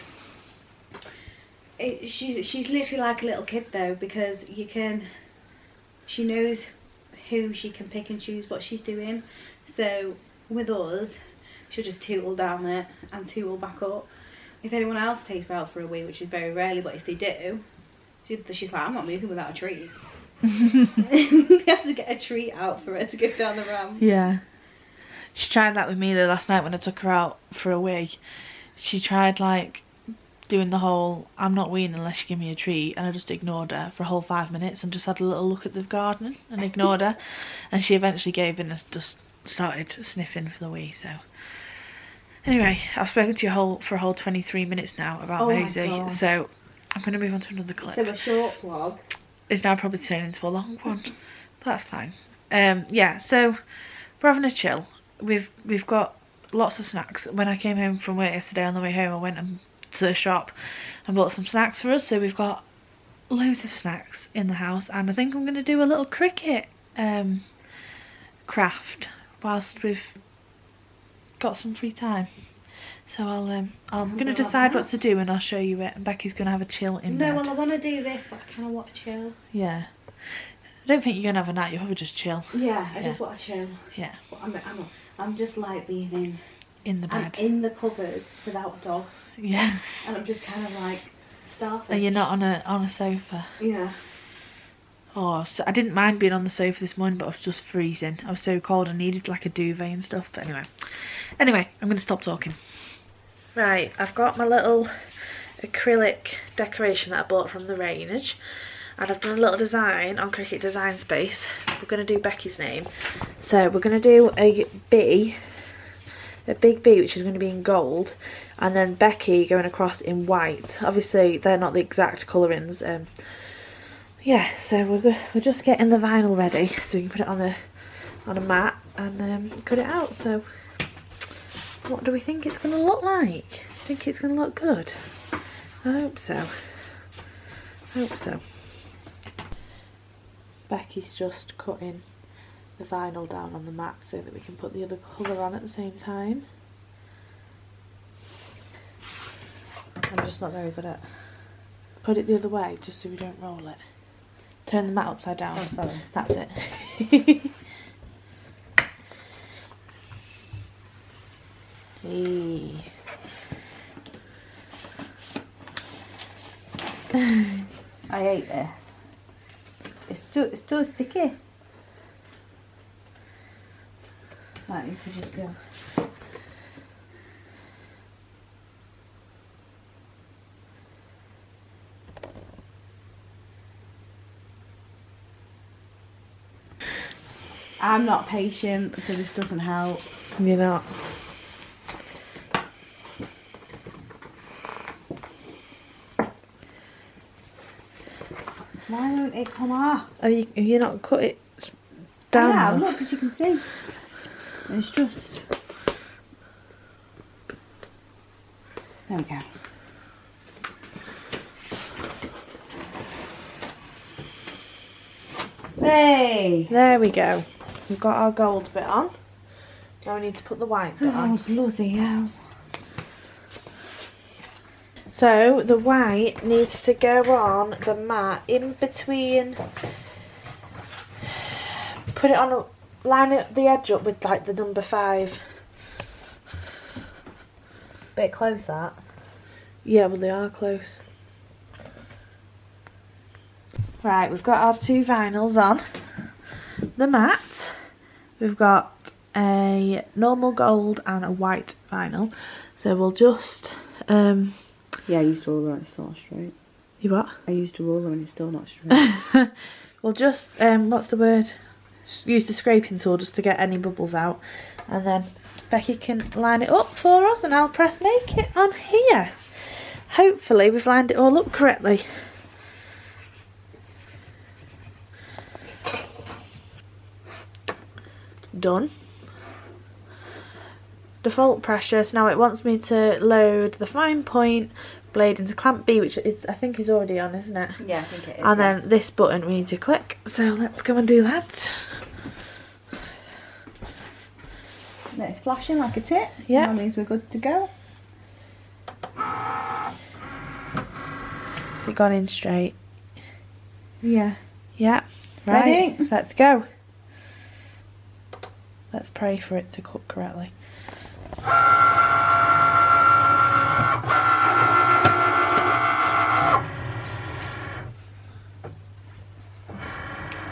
she's literally like a little kid though, because she knows who she can pick and choose what she's doing. So with us, she'll just tootle down it and tootle back up. If anyone else takes her out for a wee, which is very rarely, but if they do, she's like, I'm not moving without a treat. We have to get a treat out for her to go down the ramp. Yeah. She tried that with me though last night when I took her out for a wee. She tried like doing the whole I'm not weeing unless you give me a treat, and I just ignored her for a whole 5 minutes and just had a little look at the garden and ignored her, and she eventually gave in and just started sniffing for the wee. So anyway, I've spoken to you for a whole 23 minutes now about Maisy, so I'm going to move on to another clip. So a short vlog is now probably turning into a long one, but that's fine. Yeah, so we're having a chill. We've got lots of snacks. When I came home from work yesterday, on the way home I went to the shop and bought some snacks for us, so we've got loads of snacks in the house, and I think I'm going to do a little Cricut craft whilst we've got some free time. So I'm going to decide what to do and I'll show you it, and Becky's going to have a chill in bed. No, well I want to do this, but I kind of want to chill. Yeah. I don't think you're going to have a nap, you'll probably just chill. Yeah, I just want to chill. Yeah. But I'm just like being in the bed. I'm in the cupboards without a dog. Yeah. And I'm just kind of like starfish. And you're not on a sofa. Yeah. Oh, so I didn't mind being on the sofa this morning, but I was just freezing. I was so cold, I needed like a duvet and stuff. But anyway, I'm going to stop talking. Right, I've got my little acrylic decoration that I bought from the range, and I've done a little design on Cricut Design Space. We're going to do Becky's name. So we're going to do a big B, which is going to be in gold, and then Becky going across in white. Obviously they're not the exact colourings. Yeah, so we're just getting the vinyl ready so we can put it on a mat and cut it out. So what do we think it's going to look like? I think it's going to look good. I hope so. Becky's just cutting the vinyl down on the mat so that we can put the other colour on at the same time. I'm just not very good at... Put it the other way just so we don't roll it. Turn the mat upside down. Oh, sorry. That's it. Hey. I hate this. It's still sticky. Might need to just go. I'm not patient, so this doesn't help. You're not. Why won't it come off? Have you not cut it down Yeah, enough? look, as you can see. It's just... There we go. Hey! There we go. We've got our gold bit on. Now we need to put the white bit on. Oh, bloody hell. So the white needs to go on the mat in between. Put it on, line it, the edge up with like the number 5. Bit close that. Yeah, well they are close. Right, we've got our 2 vinyls on the mat. We've got a normal gold and a white vinyl. So we'll just Yeah, I used a ruler and it's still not straight. You what? I used a ruler and it's still not straight. We'll just what's the word? Use the scraping tool just to get any bubbles out, and then Becky can line it up for us and I'll press make it on here. Hopefully we've lined it all up correctly. Done. Default pressure, so now it wants me to load the fine point blade into clamp B, which is, I think is already on, isn't it? Yeah, I think it is. And then this button we need to click, so let's go and do that. It's flashing like a tit. Yeah. That means we're good to go. Has it gone in straight? Yeah. Yeah. Right. Ready? Let's go. Let's pray for it to cook correctly.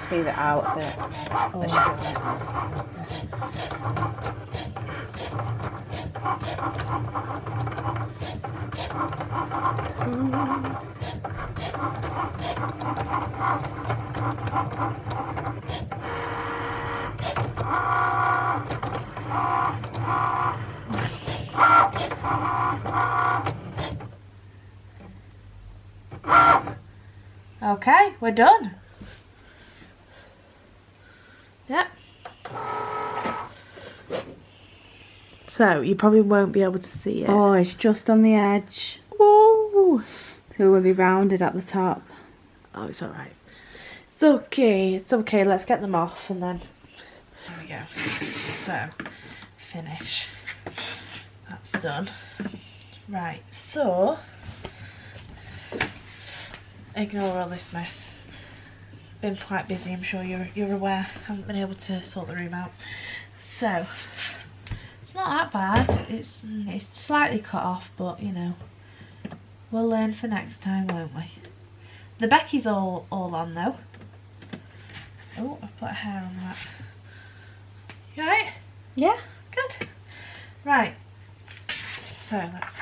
Smooth it out a bit. Okay, we're done. Yep. So you probably won't be able to see it. Oh, it's just on the edge. Ooh. So we'll be rounded at the top. Oh, it's alright. It's okay, it's okay. Let's get them off and then... There we go. So, finish. That's done. Right, so... Ignore all this mess. Been quite busy, I'm sure you're aware. Haven't been able to sort the room out. So, it's not that bad. It's slightly cut off, but you know, we'll learn for next time, won't we? The Becky's all on though. Oh, I've put a hair on that. You alright? Yeah. Good. Right. So let's...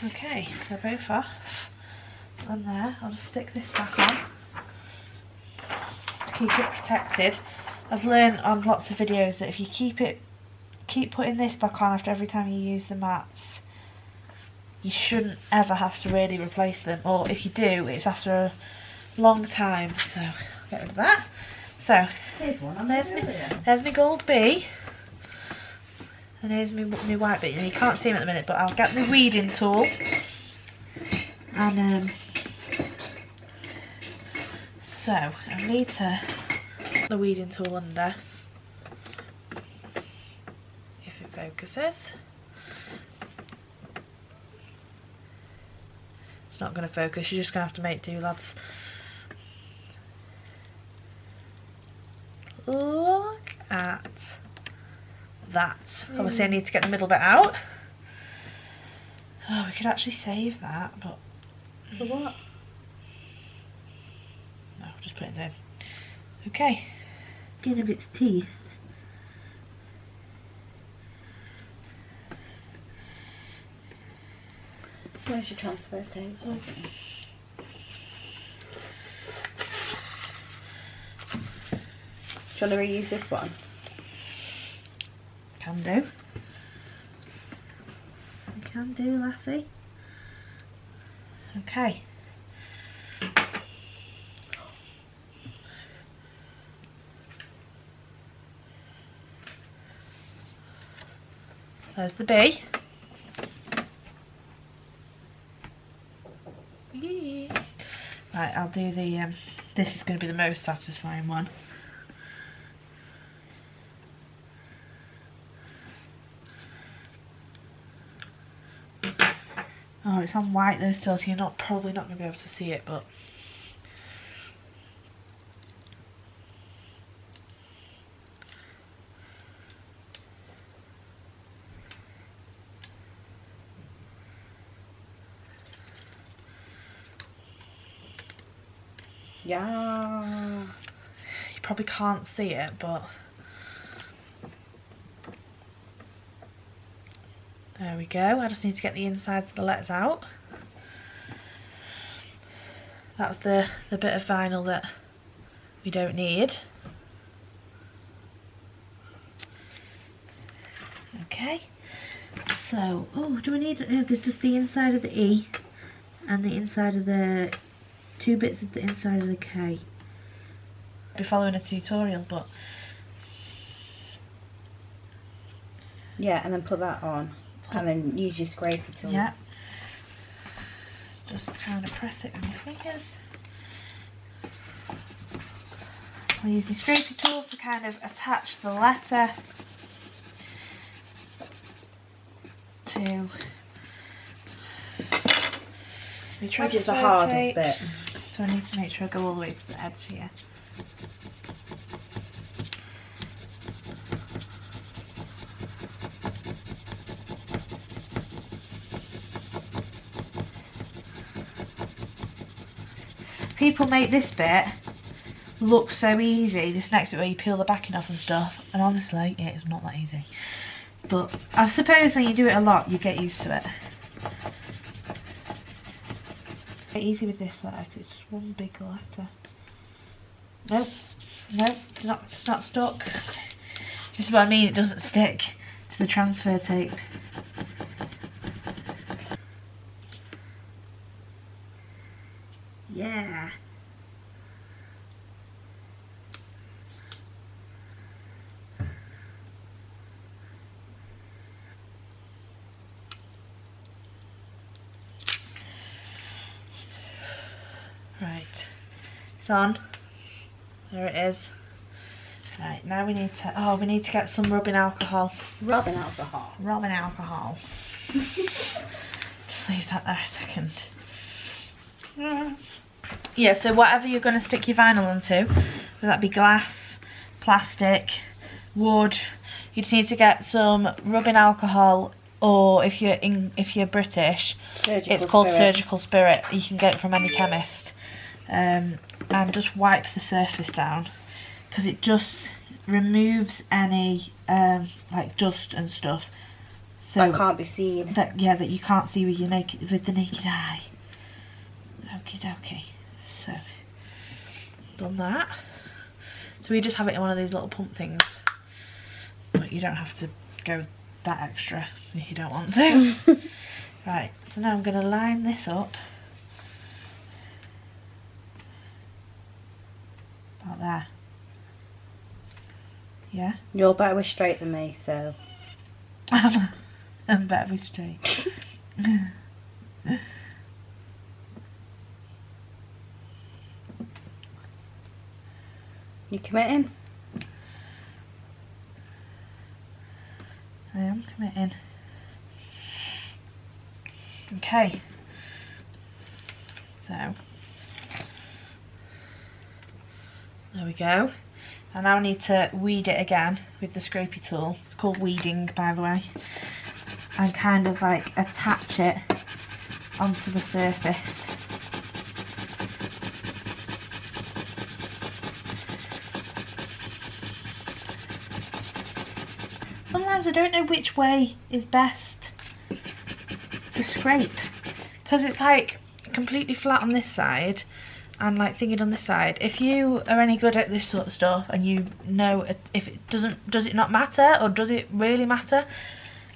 Okay, they're both off. On there, I'll just stick this back on. Keep it protected. I've learned on lots of videos that if you keep putting this back on after every time you use the mats, you shouldn't ever have to really replace them, or if you do, it's after a long time. So get rid of that. So Here's one. there's my gold B, and here's my white B. And you can't see them at the minute, but I'll get my weeding tool and so I need to put the weeding tool under, if it focuses. It's not going to focus, you're just going to have to make do, lads. Look at that. Obviously I need to get the middle bit out. Oh, we could actually save that, but... For what? No, just put it in. Okay. Skin of its teeth. Where's your transfer tape? Okay. Do you want to reuse this one? Can do. We can do, lassie. Okay. There's the B. Yee. Right, I'll do the, this is going to be the most satisfying one. Oh, it's on white though still, so you're probably not going to be able to see it, but... Yeah. You probably can't see it, but... There we go. I just need to get the insides of the letters out. That was the bit of vinyl that we don't need. Okay. So, oh, do we need... there's just the inside of the E and the inside of the... 2 bits of the inside of the K. I'll be following a tutorial, but... Yeah, and then put that on. And then use your scrapey tool. Yeah. Just trying to press it with my fingers. I'll use my scrapey tool to kind of attach the letter to... Which is the hardest bit. So I need to make sure I go all the way to the edge here. People make this bit look so easy, this next bit where you peel the backing off and stuff, and honestly it is not that easy. But I suppose when you do it a lot you get used to it. Very easy with this letter because it's just one big letter. Nope, nope, it's not stuck. This is what I mean, it doesn't stick to the transfer tape. Yeah. Right, it's on. There it is. Right, now we need to, we need to get some rubbing alcohol. Rubbing alcohol. Rubbing alcohol. Just leave that there a second. Yeah, so whatever you're going to stick your vinyl onto, whether that be glass, plastic, wood, you just need to get some rubbing alcohol, or if you're British, it's called Surgical Spirit. You can get it from any chemist, and just wipe the surface down because it just removes any like dust and stuff. So that can't be seen. That you can't see with the naked eye. Okie dokie. So, done that. So we just have it in one of these little pump things. But you don't have to go that extra if you don't want to. Right, so now I'm going to line this up. About there. Yeah? You're better with straight than me, so... I'm better with straight. You committing? I am committing. Okay. So. There we go. And now I need to weed it again with the scrapey tool. It's called weeding, by the way. And kind of like attach it onto the surface. Sometimes I don't know which way is best to scrape, because it's like completely flat on this side and like thingy on this side. If you are any good at this sort of stuff and you know if it does it not matter, or does it really matter,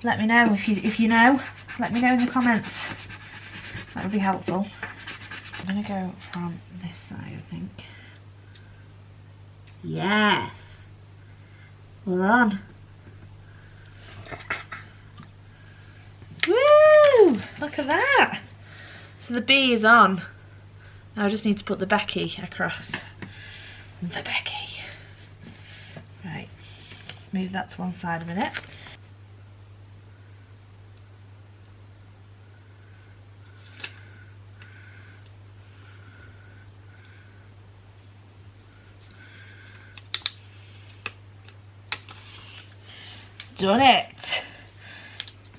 let me know. If you know, let me know in the comments. That would be helpful. I'm gonna go from this side, I think. Yes, we're on. go. Look at that. So the B is on. Now I just need to put the Becky across. The Becky. Right. Let's move that to one side a minute. Done it.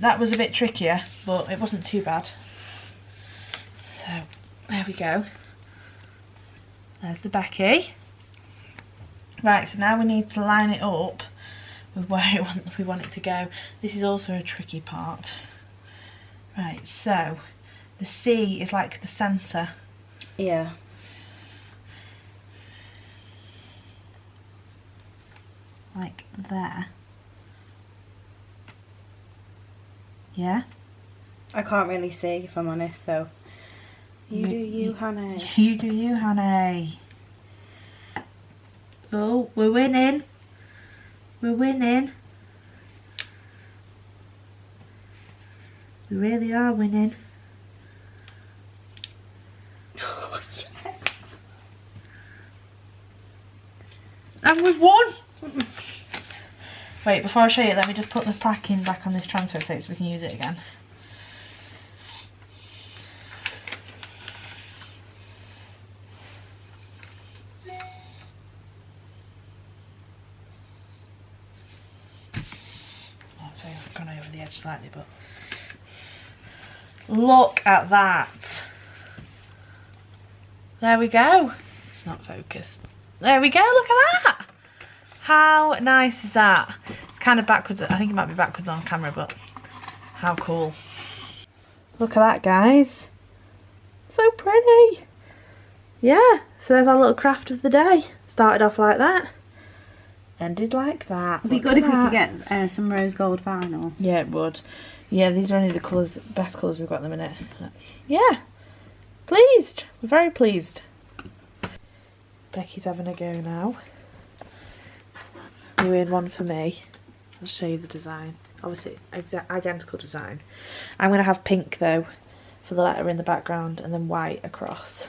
That was a bit trickier, but it wasn't too bad. So there we go. There's the Becky. Right, so now we need to line it up with where we want it to go. This is also a tricky part. Right, so the C is like the centre. Yeah. Like there. Yeah? I can't really see if I'm honest, so you do you, honey. You do you, honey. Oh, we're winning. We're winning. We really are winning. Oh, yes. And we've won! Wait, before I show you, let me just put the packing back on this transfer tape so we can use it again. I've gone over the edge slightly, but look at that. There we go. It's not focused. There we go, look at that. How nice is that? It's kind of backwards. I think it might be backwards on camera, but how cool. Look at that, guys. So pretty. Yeah, so there's our little craft of the day. Started off like that. Ended like that. It'd be good if we could get some rose gold vinyl. Yeah, it would. Yeah, these are only the colours, best colours we've got at the minute. Yeah, pleased. We're very pleased. Becky's having a go now. Doing one for me. I'll show you the design. Obviously, identical design. I'm going to have pink though for the letter in the background and then white across.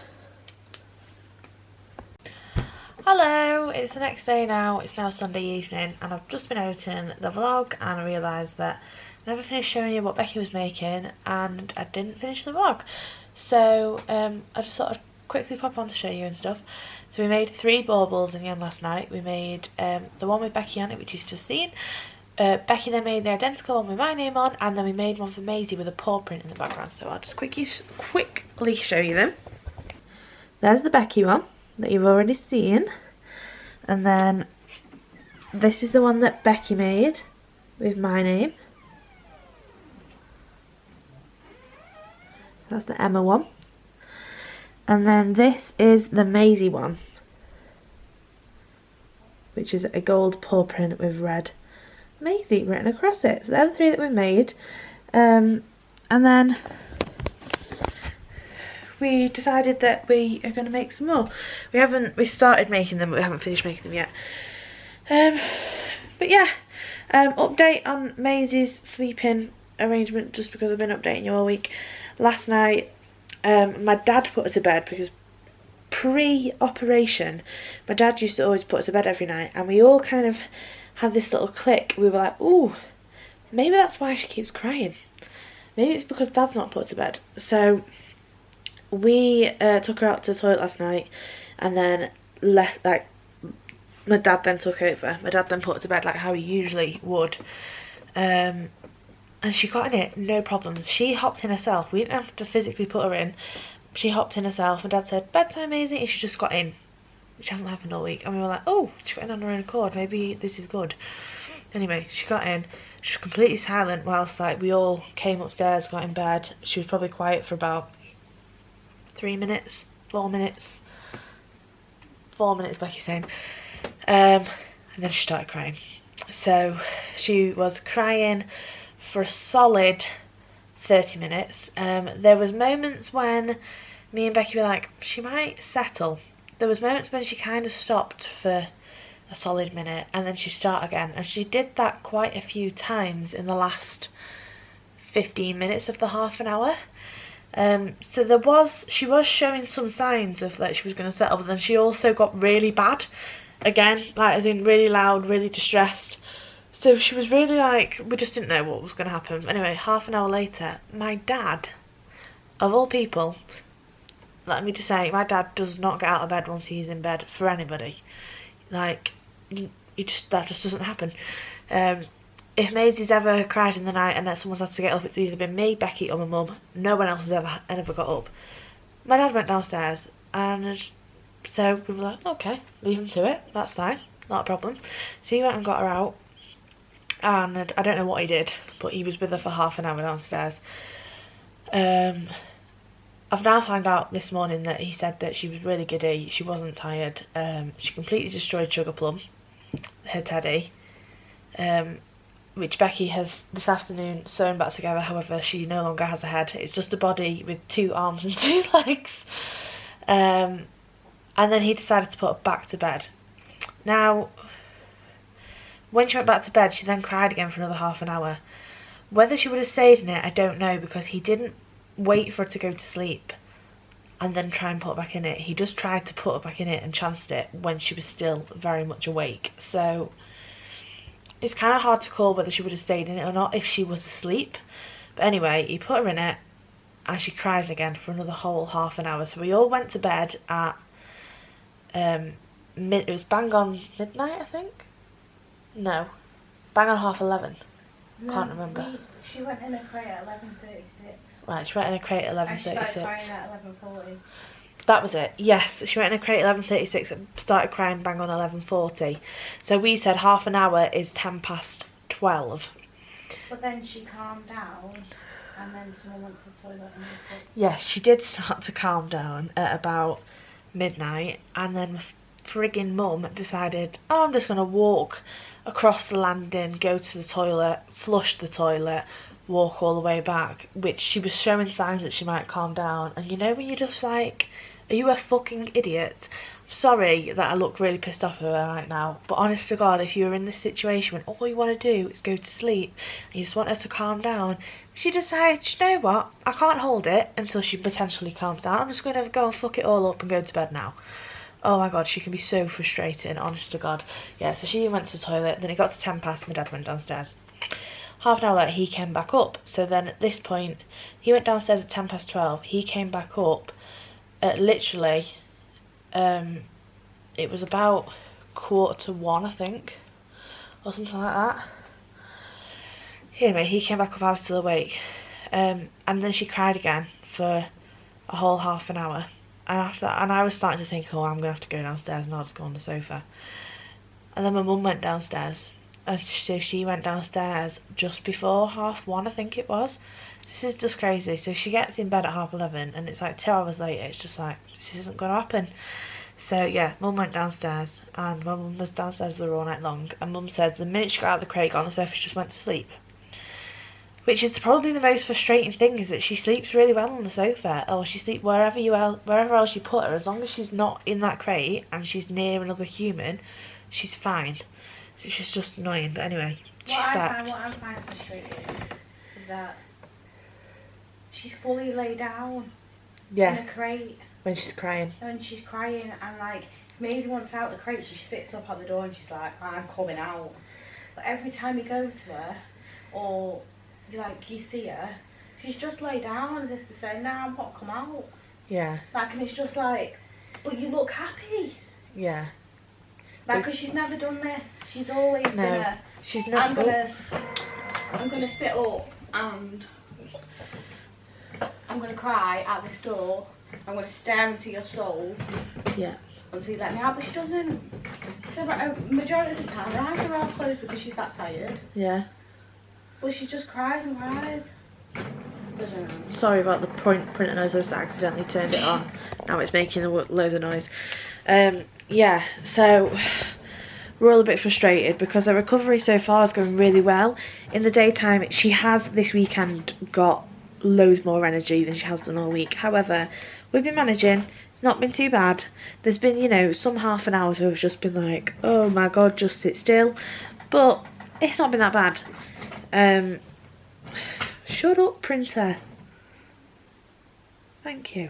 Hello, it's the next day now. It's now Sunday evening and I've just been editing the vlog and I realised that I never finished showing you what Becky was making and I didn't finish the vlog. So I just thought I'd quickly pop on to show you and stuff. So we made 3 baubles in the end last night. We made the one with Becky on it, which you've just seen. Becky then made the identical one with my name on, and then we made one for Maisy with a paw print in the background. So I'll just quickly show you them. There's the Becky one that you've already seen. And then this is the one that Becky made with my name. That's the Emma one. And then this is the Maisy one, which is a gold paw print with red Maisy written across it. So they're the 3 that we made. And then we decided that we are going to make some more. We started making them, but we haven't finished making them yet. But yeah, update on Maisy's sleeping arrangement, just because I've been updating you all week. Last night, my dad put her to bed because pre-operation, my dad used to always put her to bed every night, and we all kind of had this little click. We were like, ooh, maybe that's why she keeps crying. Maybe it's because Dad's not put her to bed. So we took her out to the toilet last night and then left, like, my dad then took over. My dad then put her to bed like how he usually would. And she got in it, no problems. She hopped in herself. We didn't have to physically put her in. She hopped in herself and Dad said, bedtime, Maisy, and she just got in. Which hasn't happened all week. And we were like, oh, she got in on her own accord. Maybe this is good. Anyway, she got in. She was completely silent whilst like we all came upstairs, got in bed. She was probably quiet for about 3 minutes, 4 minutes. 4 minutes, Becky's saying. And then she started crying. So she was crying for a solid 30 minutes. There was moments when me and Becky were like, she might settle. There was moments when she kind of stopped for a solid minute and then she'd start again. And she did that quite a few times in the last 15 minutes of the half an hour. So she was showing some signs of that she was going to settle, but then she also got really bad again, like as in really loud, really distressed. So she was really like, we just didn't know what was going to happen. Anyway, half an hour later, my dad, of all people, let me just say, my dad does not get out of bed once he's in bed for anybody. Like, that just doesn't happen. If Maisy's ever cried in the night and that someone's had to get up, it's either been me, Becky, or my mum. No one else has ever got up. My dad went downstairs, and so we were like, okay, leave him to it. That's fine, not a problem. So he went and got her out, and I don't know what he did, but he was with her for half an hour downstairs. I've now found out this morning that he said that she was really giddy. She wasn't tired. She completely destroyed Sugar Plum, her teddy. Which Becky has this afternoon sewn back together. However, she no longer has a head. It's just a body with 2 arms and 2 legs. And then he decided to put her back to bed. Now, when she went back to bed, she then cried again for another half an hour. Whether she would have stayed in it, I don't know, because he didn't wait for her to go to sleep and then try and put her back in it. He just tried to put her back in it and chanced it when she was still very much awake. So it's kind of hard to call whether she would have stayed in it or not if she was asleep. But anyway, he put her in it and she cried again for another whole half an hour. So we all went to bed at, it was bang on midnight, I think? No, bang on 11:30. Can't remember. She went in a crate at 11:36. Right, she went in a crate at 11:36. And she started crying at 11:40. That was it, yes. She went in a crate at 11:36 and started crying bang on 11:40. So we said half an hour is 12:10. But then she calmed down and then someone went to the toilet and Yes, she did start to calm down at about midnight, and then my friggin' mum decided, oh, I'm just going to walk across the landing, go to the toilet, flush the toilet, walk all the way back, which she was showing signs that she might calm down. And you know when you're just like, are you a fucking idiot? I'm sorry that I look really pissed off at her right now, but honest to God, if you were in this situation when all you want to do is go to sleep and you just want her to calm down, she decided, you know what, I can't hold it until she potentially calms down. I'm just going to go and fuck it all up and go to bed now. Oh my God, she can be so frustrating, honest to God. Yeah, so she went to the toilet, then it got to 10 past, my dad went downstairs. Half an hour later, he came back up. So then at this point, he went downstairs at 12:10. He came back up at literally, it was about 1:45, I think, or something like that. Anyway, he came back up, I was still awake. And then she cried again for a whole half an hour. And after that, and I was starting to think, oh, I'm going to have to go downstairs and I'll just go on the sofa. And then my mum went downstairs. And so she went downstairs just before 1:30, I think it was. This is just crazy. So she gets in bed at 11:30 and it's like 2 hours later. It's just like, this isn't going to happen. So yeah, mum went downstairs and my mum was downstairs with her all night long. And mum said the minute she got out of the crate, got on the sofa, she just went to sleep. Which is probably the most frustrating thing, is that she sleeps really well on the sofa, or she sleeps wherever else you put her. As long as she's not in that crate and she's near another human, she's fine. So she's just annoying. But anyway, she slept. What I find frustrating is that she's fully laid down in a crate when she's crying. And she's crying, and like if Maisy wants out the crate, she sits up at the door and she's like, I'm coming out. But every time you go to her, or you see her, she's just laid down as if to say, nah, I'm not come out. Yeah. Like, and it's just like, but you look happy. Yeah. Like, because she's never done this. She's always been a, she's not. I'm gonna sit up and I'm gonna cry at this door. I'm gonna stare into your soul. Yeah. Until you let me out, but she doesn't. Majority of the time, her eyes are all closed because she's that tired. Yeah. But she just cries and cries. Sorry about the printer noise. I just accidentally turned it on. Now it's making loads of noise. Yeah, so we're all a bit frustrated because her recovery so far is going really well. In the daytime, she has this weekend got loads more energy than she has done all week. However, we've been managing. It's not been too bad. There's been, you know, some half an hours where we've just been like, oh my God, just sit still. But it's not been that bad. Shut up, princess. Thank you.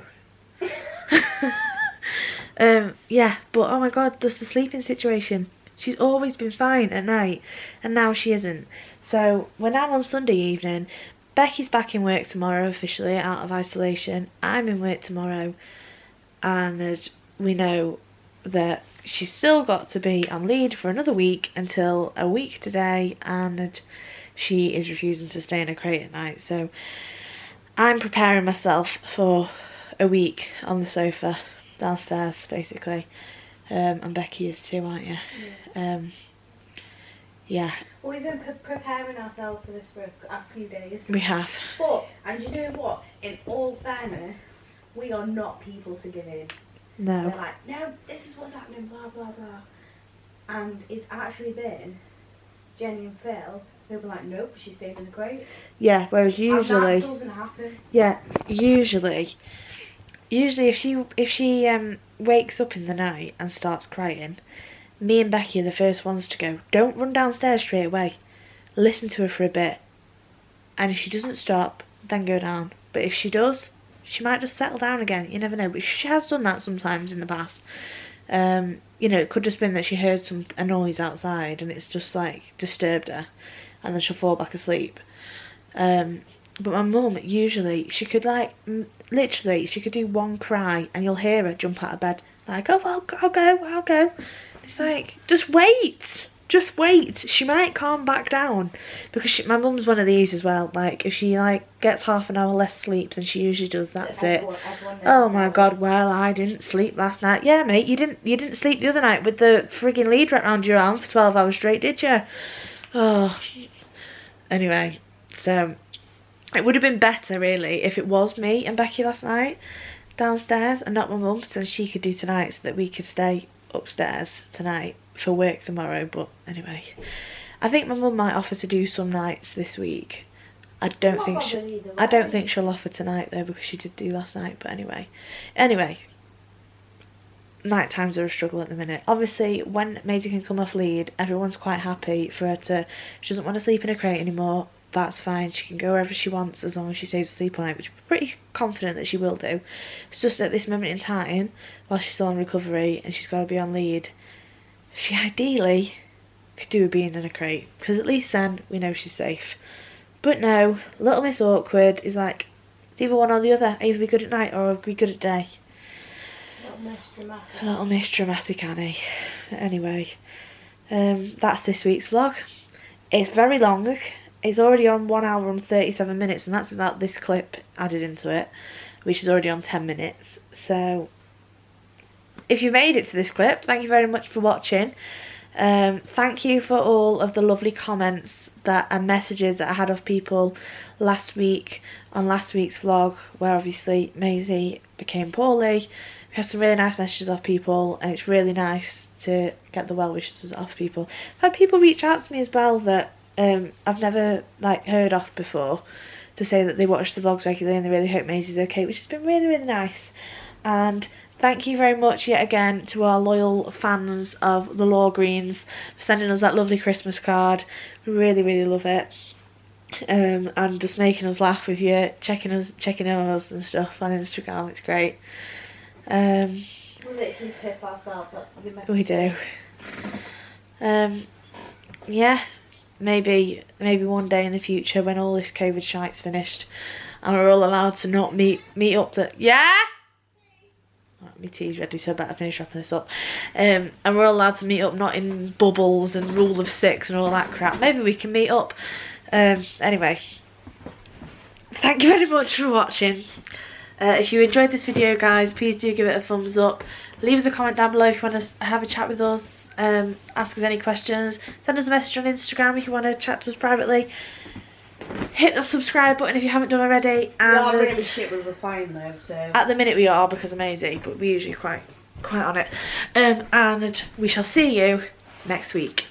Yeah, but oh my god, just the sleeping situation. She's always been fine at night, and now she isn't. So we're now on Sunday evening. Becky's back in work tomorrow, officially out of isolation. I'm in work tomorrow, and we know that she's still got to be on lead for another week until a week today, and she is refusing to stay in a crate at night. So I'm preparing myself for a week on the sofa downstairs, basically. And Becky is too, aren't you? Yeah. Yeah. Well, we've been preparing ourselves for this for a few days. We have. But, and you know what? In all fairness, we are not people to give in. No. They're like, no, this is what's happening, blah, blah, blah. And it's actually been Jenny and Phil who'll be like, nope, she's staying in the crate. Yeah, whereas usually... And that doesn't happen. Yeah, usually if she wakes up in the night and starts crying, me and Becky are the first ones to go, don't run downstairs straight away. Listen to her for a bit. And if she doesn't stop, then go down. But if she does, she might just settle down again. You never know. But she has done that sometimes in the past. You know, it could just been that she heard a noise outside and it's just like disturbed her. And then she'll fall back asleep. But my mum, usually, she could like, literally, she could do one cry and you'll hear her jump out of bed. Like, oh, I'll go. It's like, just wait. She might calm back down. Because my mum's one of these as well. Like, if she like gets half an hour less sleep than she usually does, that's it. Oh my god, well, I didn't sleep last night. Yeah, mate, you didn't sleep the other night with the frigging lead wrapped around your arm for 12 hours straight, did you? Oh. Anyway, so... It would have been better, really, if it was me and Becky last night downstairs and not my mum, so she could do tonight so that we could stay upstairs tonight for work tomorrow. But anyway, I think my mum might offer to do some nights this week. I don't think she'll offer tonight though, because she did do last night. But anyway, night times are a struggle at the minute. Obviously, when Maisy can come off lead, everyone's quite happy for her to. She doesn't want to sleep in a crate anymore. That's fine, she can go wherever she wants as long as she stays asleep all night, which I'm pretty confident that she will do. It's just at this moment in time, while she's still on recovery and she's got to be on lead, she ideally could do with being in a crate, because at least then we know she's safe. But no, Little Miss Awkward is like, it's either one or the other. Either be good at night or be good at day. Little Miss Dramatic Annie. Anyway, that's this week's vlog. It's very long. It's already on 1 hour and 37 minutes, and that's without this clip added into it, which is already on 10 minutes. So, if you made it to this clip, thank you very much for watching. Thank you for all of the lovely comments and messages that I had of people last week on last week's vlog, where obviously Maisy became poorly. We had some really nice messages off people, and it's really nice to get the well wishes off people. I've had people reach out to me as well that I've never like heard of before, to say that they watch the vlogs regularly and they really hope Maisy's okay, which has been really, really nice. And thank you very much yet again to our loyal fans of the Law Greens for sending us that lovely Christmas card. We really, really love it. And just making us laugh with you, checking in on us and stuff on Instagram. It's great. We literally piss ourselves up. We do. Yeah. Maybe one day in the future, when all this COVID shite's finished and we're all allowed to not meet up, my tea's ready, so I better finish wrapping this up. And we're all allowed to meet up, not in bubbles and rule of 6 and all that crap. Maybe we can meet up. Anyway, thank you very much for watching. If you enjoyed this video, guys, please do give it a thumbs up. Leave us a comment down below if you want to have a chat with us. Ask us any questions, send us a message on Instagram if you want to chat to us privately. Hit the subscribe button if you haven't done already. And we are really shit with replying though, so at the minute we are, because of Maisy, but we're usually quite on it. And we shall see you next week.